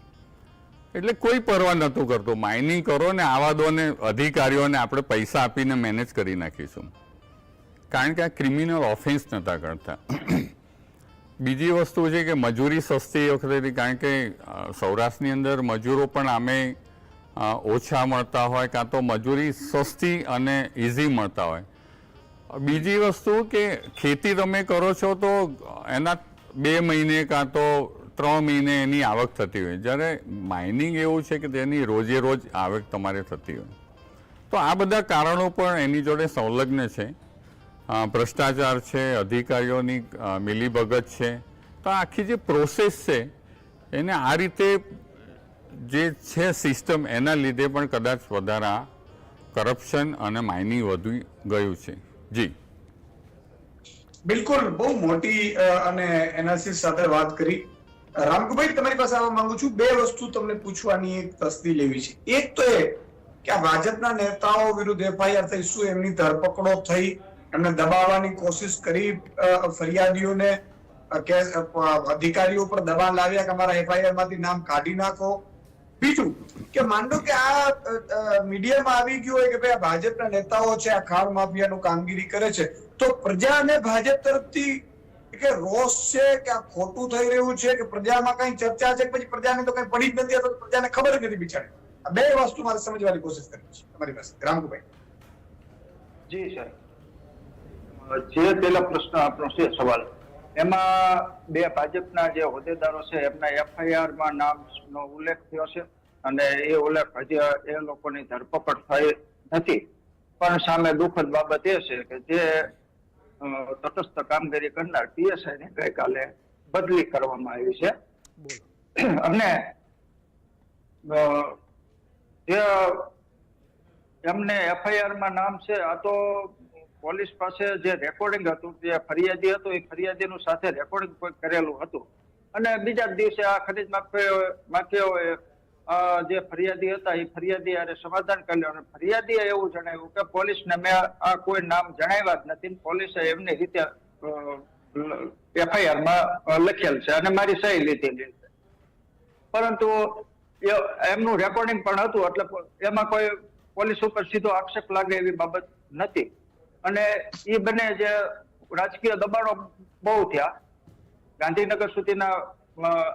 F: એટલે કોઈ પરવા નહોતું કરતું. માઇનિંગ કરો ને આવા દો ને અધિકારીઓને આપણે પૈસા આપીને મેનેજ કરી નાખીશું, કારણ કે આ ક્રિમિનલ ઓફેન્સ નહોતા કરતા. બીજી વસ્તુ છે કે મજૂરી સસ્તી એ વખતે હતી, કારણ કે સૌરાષ્ટ્રની અંદર મજૂરો પણ આમે ઓછા મળતા હોય, કાં તો મજૂરી સસ્તી અને ઇઝી મળતા હોય. બીજી વસ્તુ કે ખેતી તમે કરો છો તો એના 2 મહિને કાં તો 3 મહિને એની આવક થતી હોય, જ્યારે માઇનિંગ એવું છે કે તેની રોજે રોજ આવક તમારે થતી હોય. તો આ બધા કારણો પણ એની જોડે સંલગ્ન છે. ભ્રષ્ટાચાર છે, અધિકારીઓની મિલીભગત છે. તો આખી જે પ્રોસેસ છે એને આ રીતે જે છે સિસ્ટમ, એના લીધે પણ કદાચ વધારે કરપ્શન અને માઇનિંગ વધી ગયું છે. જી
B: બિલકુલ બહુ મોટી અને એનાલિસિસ સાથે વાત કરી. રામકુભાઈ, તમારી પાસે આવવા માંગુ છું. બે વસ્તુ તમને પૂછવાની, એક તસદી લેવી છે. એક તો એ કે આ ભાજપના નેતાઓ વિરુદ્ધ એફઆઈઆર થઈ, શું એમની ધરપકડો થઈ, એમને દબાવવાની કોશિશ કરી, ફરિયાદીઓને કે અધિકારીઓ પર દબાણ લાવ્યા કે અમારા એફઆઈઆર માંથી નામ કાઢી નાખો? બીજું કે માનો કે આ મીડિયામાં આવી ગયું હોય કે ભાઈ આ ભાજપના નેતાઓ છે, આ ખાણ માફિયાનું કામગીરી કરે છે, તો પ્રજાને ભાજપ તરફથી કે રોષ છે કે આ ખોટું થઈ રહ્યું છે કે પ્રજામાં કઈ ચર્ચા છે, પછી પ્રજાને તો કઈ પડી જ નથી, અથવા પ્રજાને ખબર જ નથી બિચારી? આ બે વસ્તુ મારે સમજવાની કોશિશ કરવી છે તમારી પાસે. રામકુભાઈ.
C: જી સર, જે પેલા પ્રશ્ન આપણો છે સવાલ, એમાં બે ભાજપના જે હોદ્દેદારો છે એમના એફઆઈઆર માં નામનો ઉલ્લેખ થયો છે અને એ ઉલ્લેખ હજી એ લોકોની ધરપકડ થઈ નથી. પણ સામે દુઃખદ બાબત એ છે કે જે તટસ્થ કામગીરી કરનાર પીએસઆઈ ને ગઈકાલે બદલી કરવામાં આવી છે. અને જે એમને એફઆઈઆર માં નામ છે, આ તો પોલીસ પાસે જે રેકોર્ડિંગ હતું, જે ફરિયાદી હતું, એ ફરિયાદીનું સાથે રેકોર્ડિંગ કરેલું હતું. અને બીજા જ દિવસે આ ખનીજ માફિયાઓએ જે ફરિયાદી હતા એ ફરિયાદી આરે સમાધાન કર્યું અને ફરિયાદીએ એવું જણાવ્યું કે પોલીસને મેં આ કોઈ નામ જણાવ્યા જ નથી, પોલીસે એમની રીતે એફઆઈઆર માં લખેલ છે અને મારી સહી લીધેલી છે. પરંતુ એમનું રેકોર્ડિંગ પણ હતું, એટલે એમાં કોઈ પોલીસ ઉપર સીધો આક્ષેપ લાગે એવી બાબત નથી. અને એ બંને જે રાજકીય દબાણો બહુ થયા, ગાંધીનગર સુધીના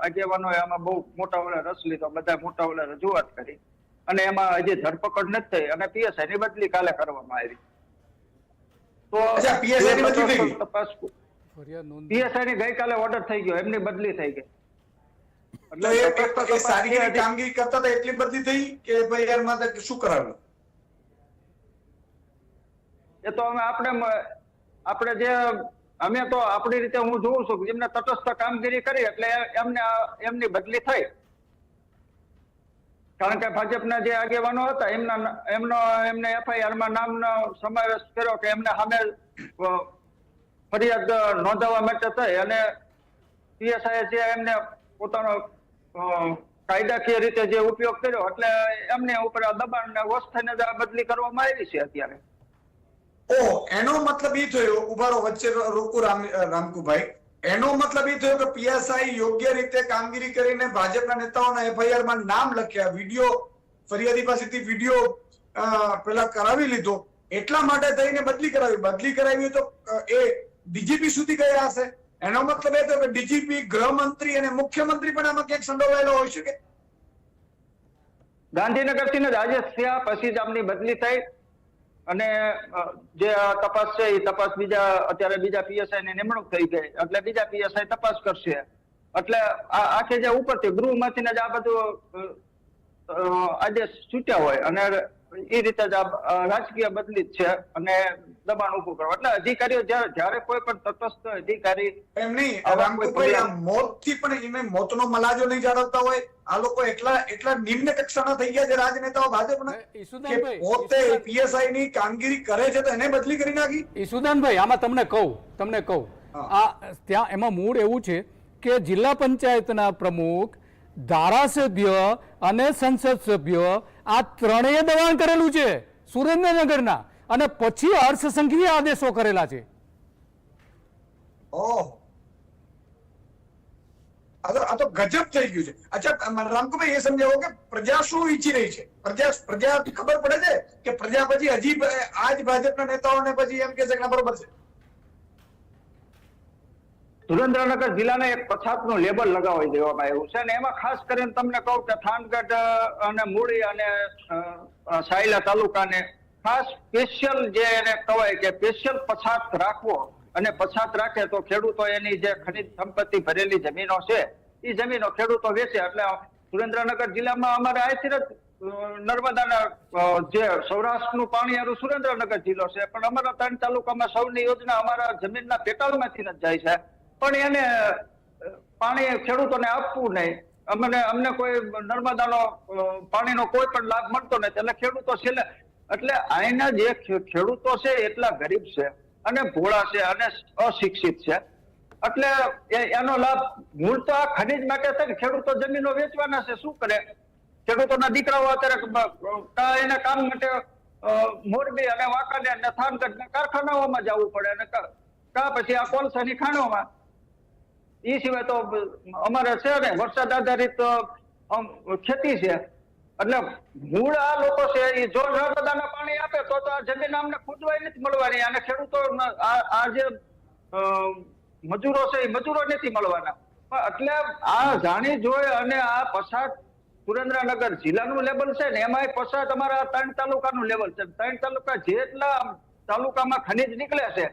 C: આગેવાનોએ આમાં બહુ મોટા ઓલા રસ લીધો, બધા મોટા ઓલા રજૂઆત કરી અને એમાં હજી ધરપકડ નથી થઈ અને પીએસઆઈ ની બદલી કાલે કરવામાં આવી. તો તપાસ પીએસઆઈ ની ગઈકાલે ઓર્ડર થઈ ગયો, એમની બદલી થઈ ગઈ.
B: એટલે સારી કામગીરી કરતા હતા એટલી બદલી થઈ કે ભાઈ માં શું કરાવ્યું?
C: એ તો આપણે જે અમે તો આપણી રીતે હું જોઉં છું કે એમને તટસ્થ કામગીરી કરી એટલે એમની બદલી થઈ. કારણ કે ભાજપના જે આગેવાનો હતા એમને એફઆઈઆર માં નામનો સમાવેશ કર્યો કે એમને સામે ફરિયાદ નોંધાવવા માટે થઈ અને પીએસઆઈ જે એમને પોતાનો કાયદાકીય રીતે જે ઉપયોગ કર્યો એટલે એમને ઉપર દબાણ ને વશ થઈને બદલી કરવામાં આવી છે અત્યારે.
B: એનો મતલબ એ થયો, ઉભારો વચ્ચે રોકુ રામકુભાઈ, એનો મતલબ એ થયો કે પીએસઆઈ યોગ્ય રીતે કામગીરી કરીને ભાજપના નેતાઓના એફઆઈઆર માં નામ લખ્યા, વિડીયો ફરિયાદી પાસેથી વિડીયો પેલા કરાવી લીધો, એટલા માટે થઈને બદલી કરાવી તો એ ડીજીપી સુધી ગયા હશે. એનો મતલબ એ થયો કે ડીજીપી, ગૃહમંત્રી અને મુખ્યમંત્રી પણ આમાં ક્યાંક સંડોવાયેલો હોઈ શકે.
C: ગાંધીનગર થી રાજેશ થયા પછી જ આમની બદલી થઈ અને જે તપાસ છે એ તપાસ અત્યારે બીજા પીએસઆઈ ની નિમણૂક થઈ ગઈ એટલે બીજા પીએસઆઈ તપાસ કરશે. એટલે આખે જે ઉપરથી ગૃહમાંથી જ આ બધું આદેશ છૂટ્યા હોય અને એ રીતે જ રાજકીય બદલી જ છે અને દબાણ ઉભું કરવા. એટલે અધિકારીઓ જયારે કોઈ પણ તટસ્થ અધિકારી
B: એમ નહીં, મોતથી પણ મોતનો મલાજો નહીં જાળવતા હોય આ લોકો એટલા નિમ્ન કક્ષાના થઈ ગયા છે રાજનેતાઓ ભાજપના, પોતે પીએસઆઈ ની કામગીરી કરે છે તો એને બદલી કરી નાખી.
E: ઈસુદાનભાઈ, આમાં તમને કહું આ ત્યાં એમાં મૂળ એવું છે કે જિલ્લા પંચાયતના પ્રમુખ, ધારાસભ્ય અને સંસદ સભ્ય આ ત્રણેય દબાણ કરેલું છે સુરેન્દ્રનગરના, અને પછી હર્ષ સંઘવીએ આદેશો કરેલા છે.
B: આ તો ગજબ થઈ ગયું છે. અચ્છા રામકુભાઈ, એ સમજાવો કે પ્રજા શું ઈચ્છી રહી છે? પ્રજા ખબર પડે છે કે પ્રજા પછી હજી આજ ભાજપના નેતાઓને પછી એમ કે છે કે બરોબર છે?
C: સુરેન્દ્રનગર જિલ્લાને એક પછાતનું લેબલ લગાવી દેવામાં આવ્યું છે અને એમાં ખાસ કરીને તમને કહું કે થાનગઢ અને મૂળી અને સાયલા તાલુકાને ખાસ સ્પેશિયલ જે એને કહેવાય કે સ્પેશિયલ પછાત રાખવો અને પછાત રાખે તો ખેડૂતો એની જે ખનિજ સંપત્તિ ભરેલી જમીનો છે એ જમીનો ખેડૂતો વેચે. એટલે સુરેન્દ્રનગર જિલ્લામાં અમારે અહીંથી જ નર્મદાના જે સૌરાષ્ટ્રનું પાણી હારું સુરેન્દ્રનગર જિલ્લો છે, પણ અમારા 3 તાલુકામાં સૌની યોજના અમારા જમીનના પેટાળમાંથી જ જાય છે. પણ એને પાણી ખેડૂતોને આપવું નહીં, અમને કોઈ નર્મદાનો પાણીનો કોઈ પણ લાભ મળતો નથી એટલે ખેડૂતો છેલ્લે એટલે અહીંના જે ખેડૂતો છે એટલા ગરીબ છે અને ભોળા છે અને અશિક્ષિત છે. એટલે એનો લાભ મૂળ તો આ ખનીજ માટે છે ને. ખેડૂતો જમીનો વેચવાના છે, શું કરે? ખેડૂતોના દીકરાઓ અત્યારે એના કામ માટે મોરબી અને વાંકાનેર અને થાનગઢ કારખાનાઓમાં જવું પડે અને કા પછી આ કોલસાની ખાણોમાં. એ સિવાય તો અમારે છે ને વરસાદ આધારિત ખેતી છે. એટલે મૂળ આ લોકો છે એ જો નર્મદાના પાણી આપે તો આ જમીન અમને ખુદવાય નથી મળવાની, અને ખેડૂતો આ જે મજૂરો છે એ મજૂરો નથી મળવાના. એટલે આ જાણી જોઈ અને આ પછાત સુરેન્દ્રનગર જિલ્લાનું લેવલ છે ને, એમાં પછાત અમારા 3 તાલુકાનું લેવલ છે. 3 તાલુકા જેટલા તાલુકામાં ખનીજ નીકળે છે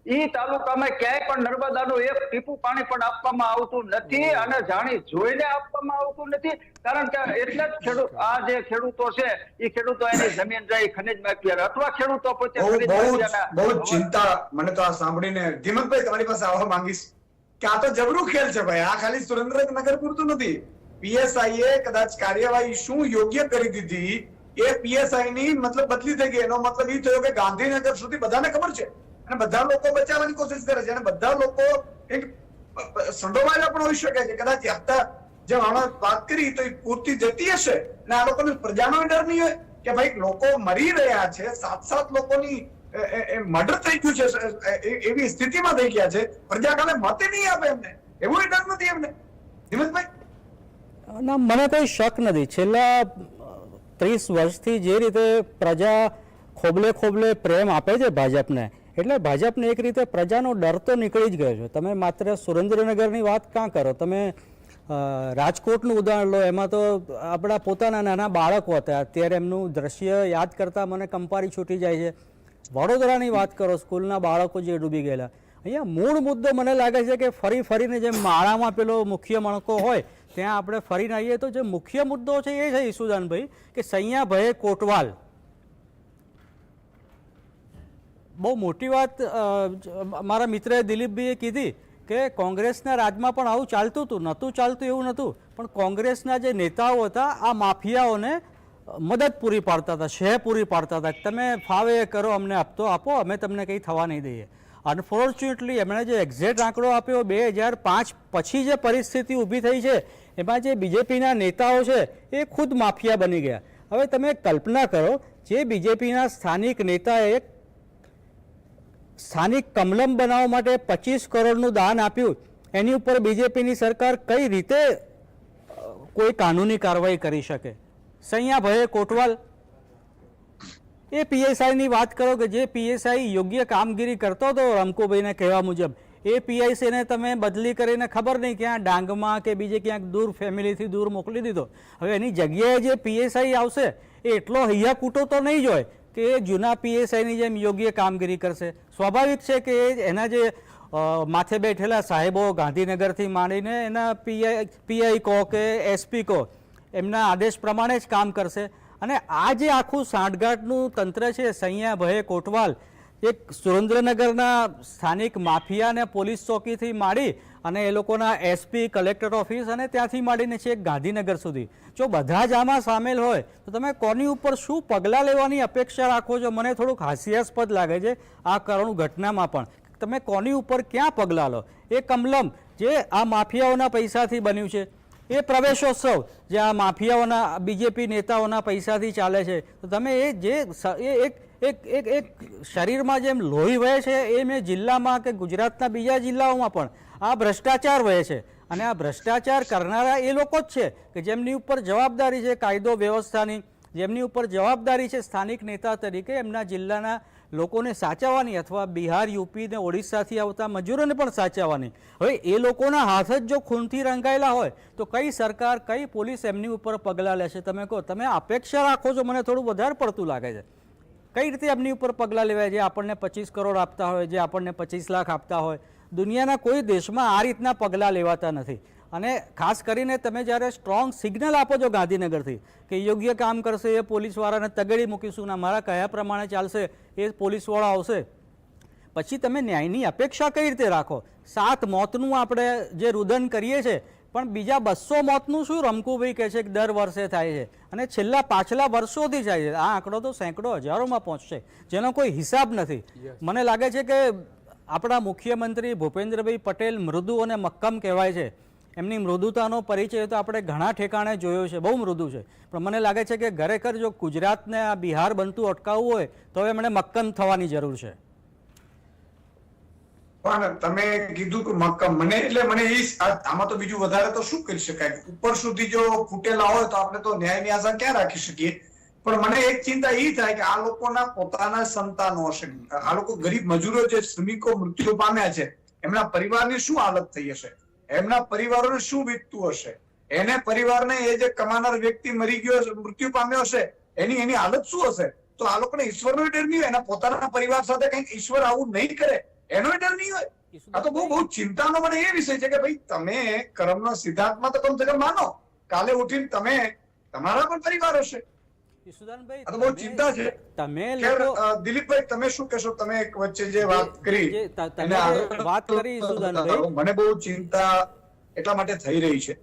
C: એ તાલુકામાં ક્યાંય પણ નર્મદાનું એક ટીપું પાણી પણ આપવામાં આવતું નથી, અને જાણી જોઈને આપવામાં આવતું નથી. કારણ કે એટલે જ આ જે ખેડૂતો છે એ ખેડૂતો એની જમીન જાય ખનીજ માફિયા અથવા ખેડૂતો પોતે
B: બહુ ચિંતા. મને તો આ સાંભળીને ધીમકભાઈ તમારી પાસે આવવા માંગીશ કે આ તો જબરું ખેલ છે ભાઈ. આ ખાલી સુરેન્દ્રનગર પૂરતું નથી. પીએસઆઈ એ કદાચ કાર્યવાહી શું યોગ્ય કરી દીધી, એ પીએસઆઈ ની મતલબ બદલી થઈ ગઈ. એનો મતલબ એ થયો કે ગાંધીનગર સુધી બધાને ખબર છે અને બધા લોકો બચાવવાની કોશિશ કરે છે, અને બધા લોકો એક સંડોવાયેલા પણ હોઈ શકે છે. કદાચ હપ્તા જે વાત કરી તો એ પૂરતી જતી હશે, અને આ લોકોને પ્રજાનો ડર નહીં હોય કે ભાઈ લોકો મરી રહ્યા છે, 7 લોકોની મર્ડર થઈ ગયું છે, એવી સ્થિતિમાં થઈ ગયા છે. પ્રજા કાલે મતે નહીં આપે એમને, એવો ડર નથી એમને. હિંમતભાઈ
D: ના, મને કોઈ શક નથી. છેલ્લા 30 વર્ષથી જે રીતે પ્રજા ખોબલે ખોબલે પ્રેમ આપે છે ભાજપને, એટલે ભાજપને એક રીતે પ્રજાનો ડર તો નીકળી જ ગયો છે. તમે માત્ર સુરેન્દ્રનગરની વાત કાં કરો, તમે રાજકોટનું ઉદાહરણ લો. એમાં તો આપણા પોતાના નાના બાળકો હતા, અત્યારે એમનું દ્રશ્ય યાદ કરતાં મને કંપારી છૂટી જાય છે. વડોદરાની વાત કરો, સ્કૂલના બાળકો જે ડૂબી ગયેલા. અહીંયા મૂળ મુદ્દો મને લાગે છે કે ફરી ફરીને જેમ માળામાં પેલો મુખ્ય મણકો હોય ત્યાં આપણે ફરીને આવીએ તો જે મુખ્ય મુદ્દો છે એ છે ઈસુદાનભાઈ કે સૈયાભાઈ કોટવાલ. બહુ મોટી વાત મારા મિત્રએ દિલીપભાઈએ કીધી કે કોંગ્રેસના રાજમાં પણ આવું ચાલતું હતું. નહોતું ચાલતું એવું નહોતું, પણ કોંગ્રેસના જે નેતાઓ હતા આ માફિયાઓને મદદ પૂરી પાડતા હતા, શહેર પૂરી પાડતા હતા. તમે ફાવે એ કરો, અમને હપ્તો આપો, અમે તમને કંઈ થવા નહીં દઈએ. અનફોર્ચ્યુનેટલી એમણે જે એક્ઝેક્ટ આંકડો આપ્યો 2005 પછી જે પરિસ્થિતિ ઊભી થઈ છે એમાં જે બીજેપીના નેતાઓ છે એ ખુદ માફિયા બની ગયા. હવે તમે કલ્પના કરો, જે બીજેપીના સ્થાનિક નેતાએ સ્થાનિક કમલમ બનાવવા માટે 25 કરોડનું દાન આપ્યું, એની ઉપર બીજેપીની સરકાર કઈ રીતે કોઈ કાનૂની કાર્યવાહી કરી શકે? સૈયાભાઈ કોટવાલ એ પીએસઆઈની વાત કરો કે જે પીએસઆઈ યોગ્ય કામગીરી કરતો હતો રમકોભાઈને કહેવા મુજબ, એ પીઆઈસીને તમે બદલી કરીને ખબર નહીં ક્યાં ડાંગમાં કે બીજે ક્યાંક દૂર ફેમિલીથી દૂર મોકલી દીધો. હવે એની જગ્યાએ જે પીએસઆઈ આવશે એ એટલો હૈયા કૂટો તો નહીં જ હોય કે એ જૂના પીએસઆઈની જેમ યોગ્ય કામગીરી કરશે. સ્વાભાવિક છે કે એના જે માથે બેઠેલા સાહેબો ગાંધીનગરથી માંડીને એના પીઆઈ કહો કે એસપી કહો એમના આદેશ પ્રમાણે જ કામ કરશે. અને આ જે આખું સાંઠગાંઠનું તંત્ર છે, સૈયાભાઈ કોટવાલ એક સુરેન્દ્રનગરના સ્થાનિક માફિયા અને પોલીસ ચોકીથી માંડી અને એ લોકોના એસપી કલેક્ટર ઓફિસ અને ત્યાંથી માંડીને છેક ગાંધીનગર સુધી, જો બધા જ આમાં સામેલ હોય તો તમે કોની ઉપર શું પગલાં લેવાની અપેક્ષા રાખો છો? મને થોડુંક હાસ્યાસ્પદ લાગે છે આ કરુણ ઘટનામાં પણ. તમે કોની ઉપર ક્યાં પગલાં લો? એ કમલમ જે આ માફિયાઓના પૈસાથી બન્યું છે, એ પ્રવેશોત્સવ જે આ માફિયાઓના બીજેપી નેતાઓના પૈસાથી ચાલે છે, તો તમે એ જે એક શરીરમાં જેમ લોહી વહે છે એ મેં જિલ્લામાં કે ગુજરાતના બીજા જિલ્લાઓમાં પણ આ ભ્રષ્ટાચાર વહે છે. અને આ ભ્રષ્ટાચાર કરનારા એ લોકો જ છે કે જેમની ઉપર જવાબદારી છે કાયદો વ્યવસ્થાની, જેમની ઉપર જવાબદારી છે સ્થાનિક નેતા તરીકે એમના જિલ્લાના લોકોને સાચવવાની અથવા બિહાર, યુપી ને ઓડિશાથી આવતા મજૂરોને પણ સાચવવાની. હવે એ લોકોના હાથ જ જો ખૂનથી રંગાયેલા હોય તો કઈ સરકાર, કઈ પોલીસ એમની ઉપર પગલાં લેશે? તમે કહો, તમે અપેક્ષા રાખો છો, મને થોડું વધારે પડતું લાગે છે. કઈ રીતે એમની ઉપર પગલાં લેવાય? જે આપણને 25 કરોડ આપતા હોય, જે આપણને 25 લાખ આપતા હોય. દુનિયાના કોઈ દેશમાં આ રીતના પગલાં લેવાતા નથી. અને ખાસ કરીને તમે જ્યારે સ્ટ્રોંગ સિગ્નલ આપો છો ગાંધીનગરથી કે યોગ્ય કામ કરશે એ પોલીસવાળાને તગડી મૂકીશું ને મારા કયા પ્રમાણે ચાલશે એ પોલીસવાળા આવશે, પછી તમે ન્યાયની અપેક્ષા કઈ રીતે રાખો? 7 મોતનું આપણે જે રુદન કરીએ છીએ પણ બીજા 200 મોતનું શું રમકુભાઈ કહે છે કે દર વર્ષે થાય છે, અને પાછલા વર્ષોથી થાય છે. આ આંકડો તો સેંકડો હજારોમાં પહોંચશે, જેનો કોઈ હિસાબ નથી. મને લાગે છે કે આપણા મુખ્યમંત્રી ભૂપેન્દ્રભાઈ પટેલ મૃદુ અને મક્કમ કહેવાય છે. એમની મૃદુતાનો પરિચય તો આપણે ઘણા ઠેકાણે જોયો છે, બહુ મૃદુ છે. પણ મને લાગે છે કે ખરેખર જો ગુજરાતને આ બિહાર બનતું અટકાવવું હોય તો એમણે મક્કમ થવાની જરૂર છે.
B: પણ તમે કીધું કે મક્કમ, મને આમાં તો બીજું વધારે તો શું કરી શકાય? ઉપર સુધી જો ફૂટેલા હોય તો આપણે તો ન્યાયની આશા ક્યાં રાખી શકીએ? પણ મને એક ચિંતા એ થાય કે આ લોકોના પોતાના સંતાનો હશે, આ લોકો ગરીબ મજૂરો જે શ્રમિકો મૃત્યુ પામ્યા છે, એમના પરિવારની શું હાલત થઈ હશે, એમના પરિવારોને શું વીતતું હશે, એને પરિવારને એ જે કમાનાર વ્યક્તિ મરી ગયો મૃત્યુ પામ્યો હશે એની હાલત શું હશે? તો આ લોકોને ઈશ્વરનો ડર નહીં હોય, એના પોતાના પરિવાર સાથે કંઈક ઈશ્વર આવું નહીં કરે એનો ડર નહીં હોય? આ તો બહુ ચિંતાનો મને એ વિષય છે કે ભાઈ તમે કર્મનો સિદ્ધાંતમાં તો કમ સે કમ માનો, કાલે ઉઠીને તમારા પણ પરિવાર હશે. આ તો બહુ ચિંતા છે. દિલીપભાઈ તમે શું કહેશો? તમે એક વચ્ચે જે વાત કરી મને બહુ ચિંતા એટલા માટે થઈ રહી છે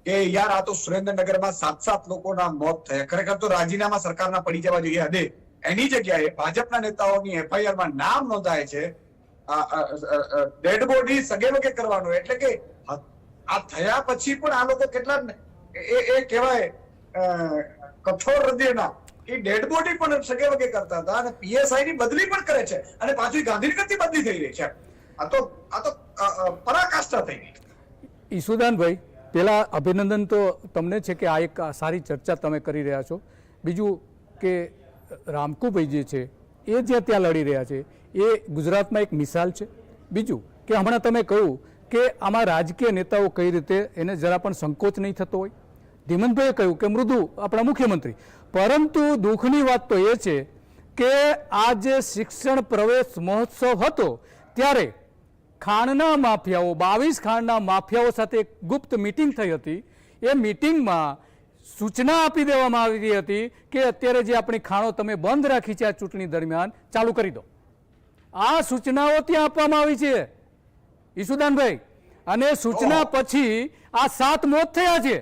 B: કે યાર આ તો સુરેન્દ્રનગરમાં 7 લોકોના મોત થયા. ખરેખર તો રાજીનામા સરકારના પડી જવા જોઈએ હદે. એની જગ્યાએ ભાજપના નેતાઓની FIR માં નામ નોંધાય છે, ડેડ બોડી સગે વગે કરવાનો. એટલે કે આ થયા પછી પણ આ લોકો કેટલા એ કહેવાય કઠોર હૃદયના, એ ડેડ બોડી પણ સગે વગે કરતા હતા અને PSI ની બદલી પણ કરે છે અને પાછી ગાંધીનગરથી બદલી થઈ રહી છે. આ તો પરાકાષ્ઠા થઈ ગઈ.
E: ઈસુદાનભાઈ, પેલા અભિનંદન તો તમને છે કે આ એક સારી ચર્ચા તમે કરી રહ્યા છો. બીજું કે રામકુભાઈ જે છે એ જે ત્યાં લડી રહ્યા છે એ ગુજરાતમાં એક મિસાલ છે. બીજું કે હમણાં તમે કહ્યું કે આમાં રાજકીય નેતાઓ કઈ રીતે એને જરા પણ સંકોચ નહીં થતો હોય. ધીમંતભાઈએ કહ્યું કે મૃદુ આપણા મુખ્યમંત્રી, પરંતુ દુઃખની વાત તો એ છે કે આ જે શિક્ષણ પ્રવેશ મહોત્સવ હતો ત્યારે ખાણના માફિયાઓ 22 ખાણના માફિયાઓ સાથે એક ગુપ્ત મિટિંગ થઈ હતી. એ મિટિંગમાં સૂચના આપી દેવામાં આવી હતી કે અત્યારે જે આપણી ખાણો તમે બંધ રાખી છે આ ચૂંટણી દરમિયાન ચાલુ કરી દો. આ સૂચનાઓ ત્યાં આપવામાં આવી છે ઈસુદાનભાઈ, અને સૂચના પછી આ 7 મોત થયા છે.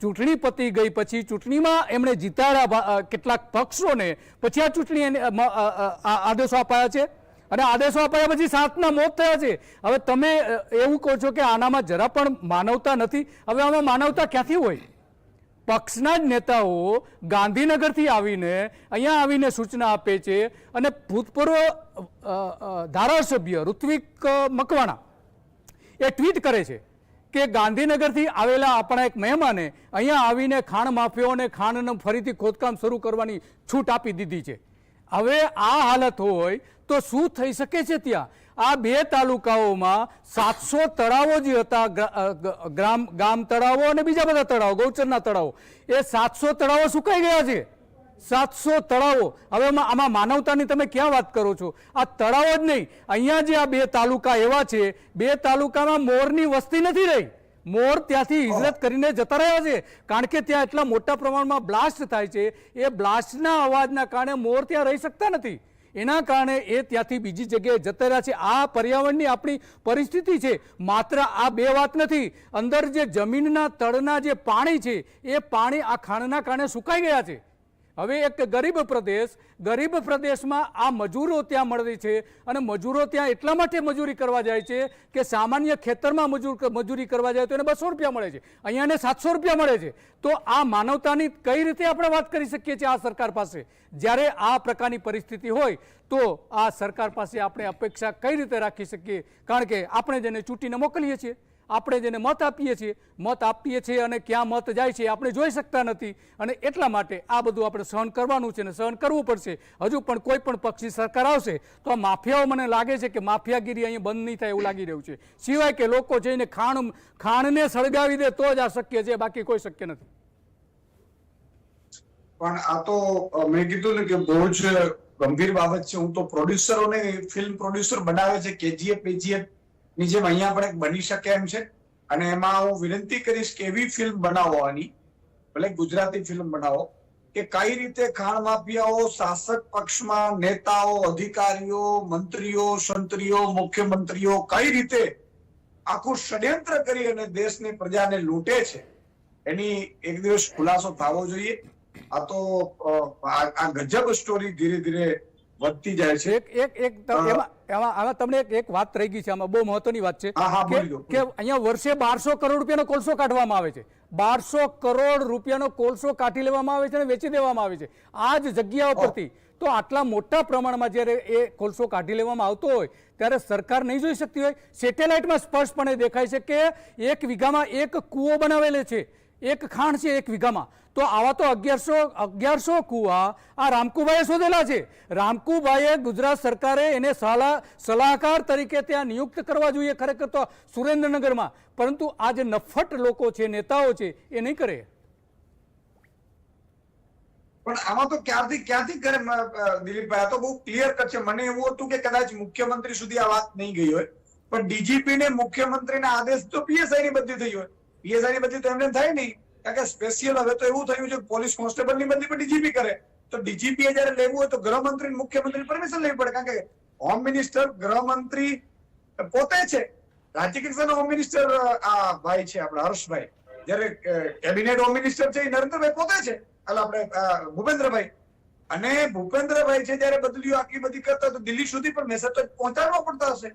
E: ચૂંટણી પતી ગઈ પછી ચૂંટણીમાં એમણે જીતાડ્યા કેટલાક પક્ષોને, પછી આ ચૂંટણી આદેશો અપાયા છે અને આદેશો અપાયા પછી 7ના મોત થયા છે. હવે તમે એવું કહો છો કે આનામાં જરા પણ માનવતા નથી. હવે આમાં માનવતા ક્યાંથી હોય? પક્ષના જ નેતાઓ ગાંધીનગરથી આવીને અહીંયા આવીને સૂચના આપે છે અને ભૂતપૂર્વ ધારાસભ્ય ઋત્વિક મકવાણા એ ટ્વીટ કરે છે કે ગાંધીનગરથી આવેલા આપણા એક મહેમાને અહીંયા આવીને ખાણ માફિયાઓને ખાણનું ફરીથી ખોદકામ શરૂ કરવાની છૂટ આપી દીધી છે. હવે આ હાલત હોય તો શું થઈ શકે છે? ત્યાં આ 2 તાલુકાઓમાં 700 તળાવો જે હતા, ગામ તળાવો અને બીજા બધા તળાવો, ગૌચરના તળાવો, એ 700 તળાવો સુકાઈ ગયા છે. 700 તળાવો. હવે આમાં માનવતાની તમે ક્યાં વાત કરો છો? આ તળાવો જ નહીં, અહીંયા જે આ 2 તાલુકા એવા છે, 2 તાલુકામાં મોરની વસ્તી નથી રહી. મોર ત્યાંથી હિજરત કરીને જતા રહ્યા છે કારણ કે ત્યાં એટલા મોટા પ્રમાણમાં બ્લાસ્ટ થાય છે. એ બ્લાસ્ટના અવાજના કારણે મોર ત્યાં રહી શકતા નથી. એના કારણે એ ત્યાંથી બીજી જગ્યાએ જતા રહ્યા છે. આ પર્યાવરણની આપણી પરિસ્થિતિ છે. માત્ર આ 2 વાત નથી, અંદર જે જમીનના તળના જે પાણી છે એ પાણી આ ખાણના કારણે સુકાઈ ગયા છે. હવે એક ગરીબ પ્રદેશમાં આ મજૂરો ત્યાં મળે છે અને મજૂરો ત્યાં એટલા માટે મજૂરી કરવા જાય છે કે સામાન્ય ખેતરમાં મજૂરી કરવા જાય તો એને 200 રૂપિયા મળે છે, અહીંયા એને 700 રૂપિયા મળે છે. તો આ માનવતાની કઈ રીતે આપણે વાત કરી શકીએ છીએ આ સરકાર પાસે? જ્યારે આ પ્રકારની પરિસ્થિતિ હોય તો આ સરકાર પાસે આપણે અપેક્ષા કઈ રીતે રાખી શકીએ? કારણ કે આપણે જેને ચૂંટીને મોકલીએ છીએ, આપણે જેને મત આપીએ છીએ અને ક્યાં મત જાય છે આપણે જોઈ શકતા નથી. અને એટલા માટે આ બધું આપણે સહન કરવાનું છે અને સહન કરવું પડશે. હજુ પણ કોઈ પણ પક્ષની સરકાર આવશે તો આ માફિયાઓ, મને લાગે છે કે માફિયાગીરી અહીંયા બંધ નહીં થાય એવું લાગી રહ્યું છે. સિવાય કે લોકો જઈને ખાણને સળગાવી દે તો જ આ શક્ય છે, બાકી કોઈ શક્ય નથી.
B: પણ આ તો મેં કીધું ને કે બહુ જ ગંભીર બાબત છે. હું તો પ્રોડ્યુસરોને, ફિલ્મ પ્રોડ્યુસર બનાવે છે KGF ની જેમ અહીંયા પણ એક બની શકે એમ છે. અને એમાં હું વિનંતી કરીશ કે એવી ફિલ્મ બનાવો, આની ભલે ગુજરાતી ફિલ્મ બનાવો, કે કઈ રીતે ખાણ માફિયાઓ શાસક પક્ષમાં નેતાઓ, અધિકારીઓ, મંત્રીઓ, સંત્રીઓ, મુખ્યમંત્રીઓ કઈ રીતે આખું ષડયંત્ર કરી અને દેશની પ્રજાને લૂંટે છે એની એક દિવસ ખુલાસો થવો જોઈએ. આ તો આ ગજબ સ્ટોરી ધીરે ધીરે વધતી જાય છે.
E: આમાં તમને એક વાત રહી ગઈ છે, આમાં બહુ મહત્વની વાત છે
B: હા, બોલી દો.
E: કે અહીંયા વર્ષે 1200 કરોડ રૂપિયાનો કોલસો કાઢવામાં આવે છે. 1200 કરોડ રૂપિયાનો કોલસો કાઢી લેવામાં આવે છે અને વેચી દેવામાં આવે છે આ જ જગ્યાઓ પરથી. તો આટલા મોટા પ્રમાણમાં જ્યારે એ કોલસો કાઢી લેવામાં આવતો હોય ત્યારે સરકાર નહીં જોઈ શકતી હોય? સેટેલાઇટમાં સ્પષ્ટપણે દેખાય છે કે 1 વીઘામાં 1 કૂવો બનાવેલો છે, 1 ખાણ છે 1 વીઘામાં. તો આવા તો 1100 કૂવા આ રામકુભાઈએ શોધેલા છે. રામકુભાઈએ ગુજરાત સરકારે એને સલાહકાર તરીકે ત્યાં નિયુક્ત કરવા જોઈએ ખરેખર તો સુરેન્દ્રનગરમાં, પરંતુ આ જે નફટ લોકો છે, નેતાઓ છે, એ નહીં કરે.
B: પણ આમાં તો ક્યાંથી કરે દિલીપભાઈ? આ તો બહુ ક્લિયર કટ છે. મને એવું હતું કે કદાચ મુખ્યમંત્રી સુધી આ વાત નહીં ગઈ હોય, પણ ડીજીપી ને મુખ્યમંત્રીના આદેશ તો પીએસઆઈ ની બદલી થઈ હોય. પીએસઆઈ ની બદલી તો એમને થાય નહીં, કારણ કે સ્પેશિયલ હવે તો એવું થયું છે પોલીસ કોન્સ્ટેબલ ની બદલી પણ ડીજીપી કરે. તો ડીજીપી જયારે લેવું હોય તો ગૃહમંત્રી મુખ્યમંત્રી પરમિશન લેવી પડે, કારણ કે હોમ મિનિસ્ટર ગૃહમંત્રી પોતે છે. રાજ્ય કક્ષાના હોમ મિનિસ્ટર આ ભાઈ છે આપડા હર્ષભાઈ, જયારે કેબિનેટ હોમ મિનિસ્ટર છે એ નરેન્દ્રભાઈ પોતે છે, આપણે ભૂપેન્દ્રભાઈ. અને ભૂપેન્દ્રભાઈ છે જયારે બદલીઓ આટલી બધી કરતા તો દિલ્હી સુધી પણ મેસેજ તો પહોંચાડવા પડતા હશે.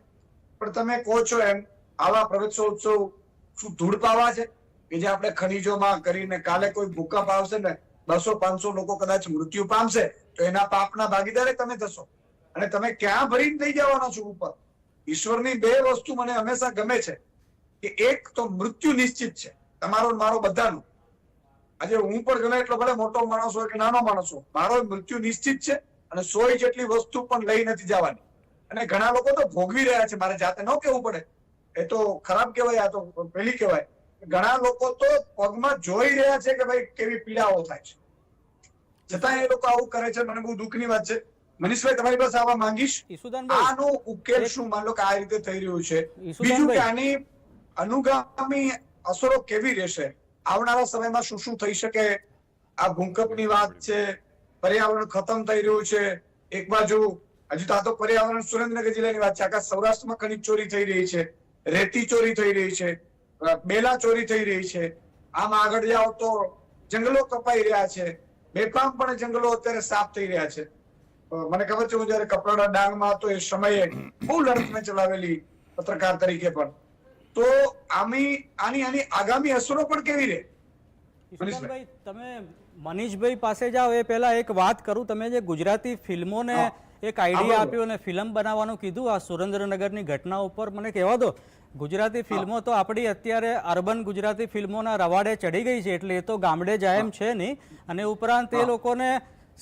B: પણ તમે કહો છો એમ આવા પ્રવેશોત્સવ શું ધૂળ પાવા છે કે જે આપણે ખનીજોમાં કરીને કાલે કોઈ ભૂકંપ આવશે ને 200-500 લોકો કદાચ મૃત્યુ પામશે તો એના પાપના ભાગીદારે તમે થશો. અને તમે ક્યાં ભરીને લઈ જવાના છો ઉપર? ઈશ્વરની 2 વસ્તુ મને હંમેશા ગમે છે કે એક તો મૃત્યુ નિશ્ચિત છે, તમારો મારો બધાનો. આજે હું પણ ગમે એટલો ભલે મોટો માણસ હોય કે નાનો માણસ હોય, મારો મૃત્યુ નિશ્ચિત છે અને 100 જેટલી વસ્તુ પણ લઈ નથી જવાની. અને ઘણા લોકો તો ભોગવી રહ્યા છે, મારે જાતે ન કહેવું પડે, એ તો ખરાબ કહેવાય, આ તો પેલી કહેવાય. ઘણા લોકો તો પગમાં જોઈ રહ્યા છે કે ભાઈ કેવી પીડાઓ થાય છે, છતાં એ લોકો આવું કરે છે. મને બહુ દુઃખની વાત છે. મનીષભાઈ તમારી પાસે આવવા માંગીશ. આનો ઉકેલ શું? માન લો કે આ રીતે થઈ રહ્યું છે, બીજું કે આની અનુગામી અસરો કેવી રહેશે? આવનારા સમયમાં શું શું થઈ શકે? આ ભૂકંપની વાત છે, પર્યાવરણ ખતમ થઈ રહ્યું છે એક બાજુ, હજુ તો આ તો પર્યાવરણ સુરેન્દ્રનગર જિલ્લાની વાત છે, આખા સૌરાષ્ટ્રમાં ખનીજ ચોરી થઈ રહી છે, રેતી ચોરી થઈ રહી છે, બેલા ચોરી થઈ રહી છે. આમ આગળ જાઓ તો જંગલો કપાઈ રહ્યા છે, બેફામપણે જંગલો અત્યારે સાફ થઈ રહ્યા છે. મને ખબર છે હું જયારે કપરાડા ડાંગમાં હતો એ સમયે બહુ લડત મેં ચલાવેલી પત્રકાર તરીકે પણ. તો આની આગામી અસરો પણ કેવી રહે?
D: ઈશુદાનભાઈ, તમે મનીષભાઈ પાસે જાઓ એ પહેલા એક વાત કરું. તમે જે ગુજરાતી ફિલ્મોને એક આઈડિયા આપ્યો અને ફિલ્મ બનાવવાનું કીધું આ સુરેન્દ્રનગરની ઘટના ઉપર, મને કહેવા દો. ગુજરાતી ફિલ્મો તો આપણી અત્યારે અર્બન ગુજરાતી ફિલ્મોના રવાડે ચડી ગઈ છે, એટલે એ તો ગામડે જાય એમ છે નહીં. અને ઉપરાંત એ લોકોને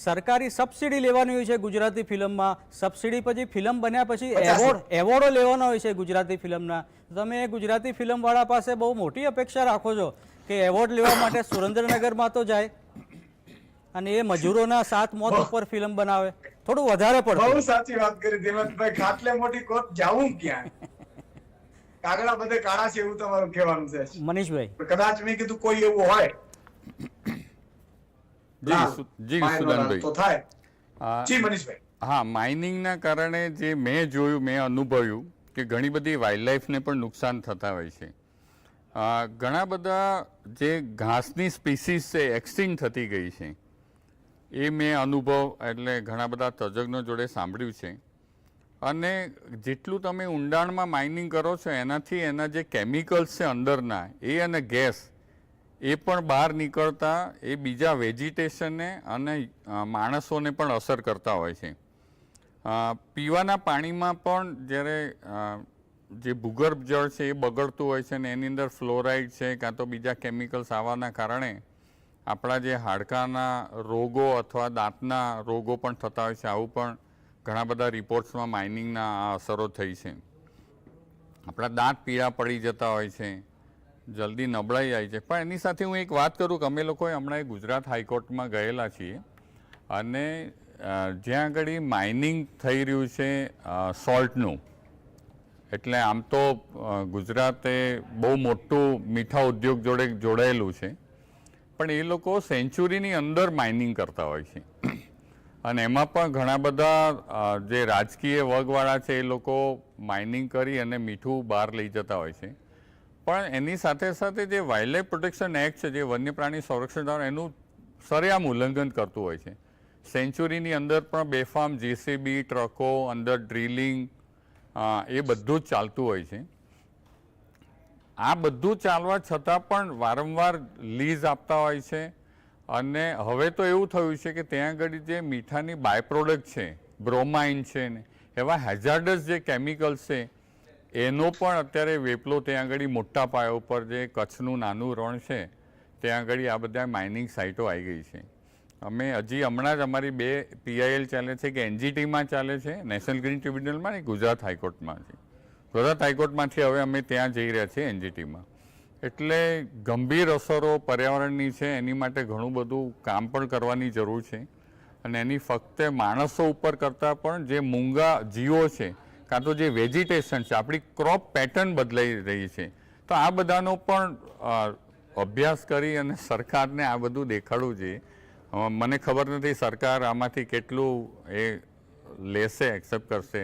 D: સરકારી સબસિડી લેવાની હોય છે ગુજરાતી ફિલ્મમાં. સબસિડી પછી ફિલ્મ બન્યા પછી એવોર્ડો લેવાના હોય છે ગુજરાતી ફિલ્મના. તમે ગુજરાતી ફિલ્મવાળા પાસે બહુ મોટી અપેક્ષા રાખો છો કે એવોર્ડ લેવા માટે સુરેન્દ્રનગરમાં તો જાય અને એ મજૂરોના 7 મોત ઉપર ફિલ્મ બનાવે, થોડું વધારે પડે.
B: બહુ સાચી વાત કરી દેવંતભાઈ. ખાટલે મોટી કોટ જાવું ક્યાં? કાગડા બધે કાળા છે એવું તમારું કહેવાનું છે
D: મનીષભાઈ.
B: કદાચ મેં કીધું કોઈ એવું હોય
F: જી સુદાનભાઈ.
B: તો થાય. જી મનીષભાઈ.
F: હા, માઇનિંગના કારણે જે મેં જોયું, મેં અનુભવ્યું કે ઘણી બધી વાઇલ્ડલાઇફને પણ નુકસાન થતા હોય છે. ઘણા બધા જે ઘાસની સ્પીસીસ છે એક્સટિંક્ટ થતી ગઈ છે, એ મેં અનુભવ એટલે ઘણા બધા તજજ્ઞો જોડે સાંભળ્યું છે. અને જેટલું તમે ઊંડાણમાં માઇનિંગ કરો છો એનાથી એના જે કેમિકલ્સ છે અંદરના એ અને ગેસ એ પણ બહાર નીકળતા એ બીજા વેજીટેશનને અને માણસોને પણ અસર કરતા હોય છે. પીવાના પાણીમાં પણ જ્યારે જે ભૂગર્ભ જળ છે એ બગડતું હોય છે ને એની અંદર ફ્લોરાઇડ છે કાં તો બીજા કેમિકલ્સ આવવાના કારણે આપણા જે હાડકાના રોગો અથવા દાંતના રોગો પણ થતા હોય છે. આવું પણ ઘણા બધા રિપોર્ટ્સમાં માઇનિંગના આ અસરો થઈ છે. આપણા દાંત પીળા પડી જતા હોય છે, જલ્દી નબળાઈ જાય છે. પણ એની સાથે હું એક વાત કરું કે અમે લોકોએ હમણાં ગુજરાત હાઈકોર્ટમાં ગયેલા છીએ અને જ્યાં આગળ માઇનિંગ થઈ રહ્યું છે સોલ્ટનું, એટલે આમ તો ગુજરાત એ બહુ મોટું મીઠા ઉદ્યોગ જોડે જોડાયેલું છે, પણ એ લોકો સેન્ચુરીની અંદર માઇનિંગ કરતા હોય છે અને એમાં પણ ઘણા બધા જે રાજકીય વર્ગવાળા છે એ લોકો માઇનિંગ કરી અને મીઠું બહાર લઈ જતા હોય છે. પણ એની સાથે સાથે જે વાઇલ્ડલાઇફ પ્રોટેક્શન એક્ટ છે, જે વન્ય પ્રાણી સંરક્ષણ ધારા, એનું સરેઆમ ઉલ્લંઘન કરતું હોય છે. સેન્ચુરીની અંદર પણ બેફામ જેસીબી, ટ્રકો, અંદર ડ્રિલિંગ, એ બધું જ ચાલતું હોય છે. આ બધું ચાલવા છતાં પણ વારંવાર લીઝ આપતા હોય છે. અને હવે તો એવું થયું છે કે ત્યાં આગળ જે મીઠાની બાય પ્રોડક્ટ છે, બ્રોમાઇન છે ને એવા હેઝાર્ડસ જે કેમિકલ્સ છે, એનો પણ અત્યારે વેપલો ત્યાં આગળ મોટા પાયા ઉપર, જે કચ્છનું નાનું રણ છે ત્યાં આગળ આ બધા માઇનિંગ સાઇટો આવી ગઈ છે. અમે હજી હમણાં જ અમારી 2 PIL ચાલે છે, કે NGTમાં ચાલે છે, નેશનલ ગ્રીન ટ્રિબ્યુનલમાં, ને ગુજરાત હાઈકોર્ટમાં છે. ગુજરાત હાઈકોર્ટમાંથી હવે અમે ત્યાં જઈ રહ્યા છીએ NGTમાં. એટલે ગંભીર અસરો પર્યાવરણની છે, એની માટે ઘણું બધું કામ પણ કરવાની જરૂર છે. અને એની ફક્ત માણસો ઉપર કરતાં પણ જે મૂંગા જીવો છે, કાં તો જે વેજીટેશન છે, આપણી ક્રોપ પેટર્ન બદલાઈ રહી છે, તો આ બધાનો પણ અભ્યાસ કરી અને સરકારને આ બધું દેખાડવું જોઈએ. મને ખબર નથી સરકાર આમાંથી કેટલું એ લેશે, એક્સેપ્ટ કરશે,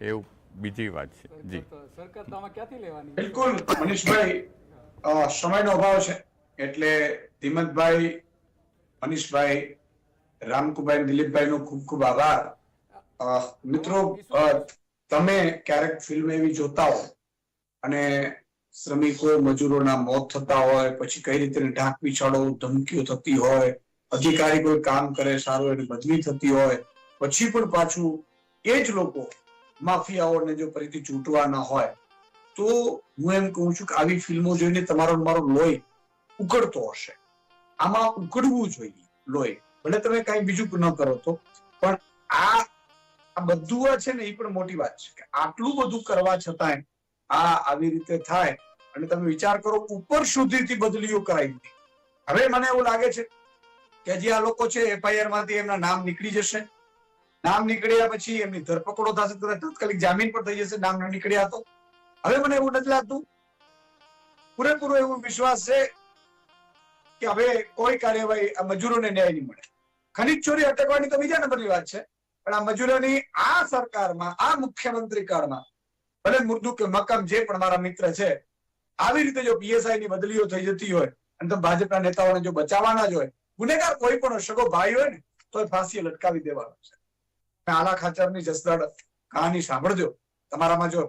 F: એવું બીજી વાત છે. જી
E: સરકાર તો આમાં ક્યાંથી લેવાની?
B: બિલકુલ મનીષભાઈ, સમયનો અભાવ છે એટલે ધીમતભાઈ, મનીષભાઈ, રામકુભાઈ, દિલીપભાઈ નો ખૂબ ખૂબ આભાર. મિત્રો, તમે ક્યારેક ફિલ્મ એવી જોતા હો અને શ્રમિકો, મજૂરોના મોત થતા હોય, પછી કઈ રીતે ઢાંક પીછાડો, ધમકીઓ થતી હોય, અધિકારી કોઈ કામ કરે સારું એની બદલી થતી હોય, પછી પણ પાછું એ જ લોકો માફિયાઓને જો ફરીથી ચૂંટવાના હોય, તો હું એમ કહું છું કે આવી ફિલ્મો જોઈને તમારો મારો લોહી ઉકળતો હશે. આમાં ઉકળવું જોઈએ લોહી, ભલે તમે કઈ બીજું ન કરો તો. પણ આ બધું છે ને, એ પણ મોટી વાત છે કે આટલું બધું કરવા છતાંય આ આવી રીતે થાય. અને તમે વિચાર કરો, ઉપર સુધીથી બદલીઓ કરાવી દીધી. હવે મને એવું લાગે છે કે જે આ લોકો છે FIR માંથી એમના નામ નીકળી જશે. નામ નીકળ્યા પછી એમની ધરપકડો થશે, તાત્કાલિક જામીન પણ થઈ જશે નામ ન નીકળ્યા તો. હવે મને એવું નથી લાગતું, પૂરેપૂરો એવો વિશ્વાસ છે કે હવે કોઈ કાર્યવાહી આ મજૂરોને ન્યાય નહીં મળે. ખનીજ ચોરી અટકવાની તો બીજા નંબરની વાત છે, પણ આ મજૂરોની આ સરકારમાં, આ મુખ્યમંત્રી કાળમાં, ભલે મુર્દુ કે મક્કમ જે પણ મારા મિત્ર છે, આવી રીતે જો PSI ની બદલીઓ થઈ જતી હોય અને તમે ભાજપના નેતાઓને જો બચાવવાના જ હોય, ગુનેગાર કોઈ પણ સગો ભાઈ હોય ને તો ફાંસીએ લટકાવી દેવાનો છે. આલા ખાચરની જસદણ કહાની સાંભળજો. તમારામાં જો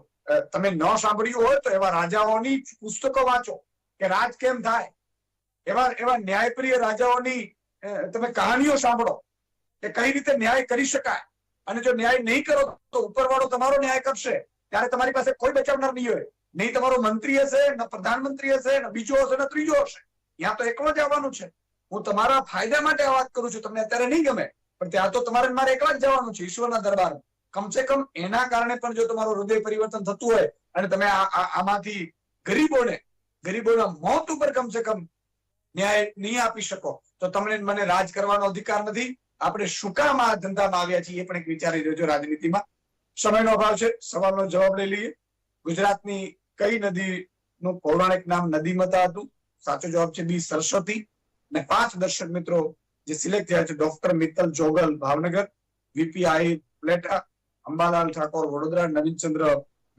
B: તમે ન સાંભળ્યું હોય તો એવા રાજાઓની પુસ્તકો વાંચો કે રાજ કેમ થાય, એવા ન્યાયપ્રિય રાજાઓની તમે કહાનીઓ સાંભળો કે કઈ રીતે ન્યાય કરી શકાય. અને જો ન્યાય નહીં કરો તો ઉપરવાળો તમારો ન્યાય કરશે, ત્યારે તમારી પાસે કોઈ બચાવનાર નહીં હોય. નહીં તમારો મંત્રી હશે, ન પ્રધાનમંત્રી હશે, ન બીજો હશે, ન ત્રીજો હશે. ત્યાં તો એકલો જ આવવાનું છે. હું તમારા ફાયદા માટે આ વાત કરું છું. તમને અત્યારે નહીં ગમે, પણ ત્યાં તો તમારે મારે એકલા જ જવાનું છે ઈશ્વરના દરબારમાં. કમસે કમ એના કારણે પણ જો તમારું હૃદય પરિવર્તન થતું હોય અને તમે આમાંથી ગરીબોના મોત ઉપર કમસે કમ ન્યાય નહીં આપી શકો, તો તમને મને રાજ કરવાનો અધિકાર નથી. આપણે શું કામ આ ધંધામાં આવ્યા છીએ એ પણ એક વિચારી લેજો. રાજનીતિમાં સમયનો અભાવ છે, સવાલનો જવાબ લઈ લઈએ. ગુજરાતની કઈ નદીનું પૌરાણિક નામ નદીમતા હતું? સાચો જવાબ છે બી, સરસ્વતી. અને 5 દર્શક મિત્રો જે સિલેક્ટ થયા છે: ડોક્ટર મિત્તલ જોગલ, ભાવનગર; VPI પ્લેટા, અંબાલાલ ઠાકોર, વડોદરા; નવીનચંદ્ર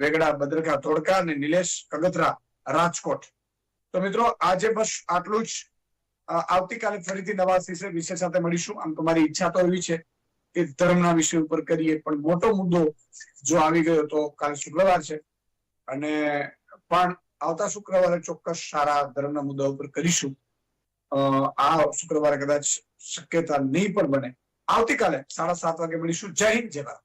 B: વેગડા, બદ્રકા ધોળકા; અને નિલેશ કગથરા, રાજકોટ. તો મિત્રો, આજે બસ આટલું જ. આવતીકાલે ફરીથી નવા વિષય સાથે મળીશું. આમ તો મારી ઈચ્છા તો એવી છે કે ધર્મના વિષય ઉપર કરીએ, પણ મોટો મુદ્દો જો આવી ગયો તો કાલે શુક્રવાર છે, અને પણ આવતા શુક્રવારે ચોક્કસ સારા ધર્મના મુદ્દા ઉપર કરીશું. આ શુક્રવારે કદાચ શક્યતા નહીં પણ બને. આવતીકાલે 7:30 વાગે મળીશું. જય હિન્દ, જય ભારત.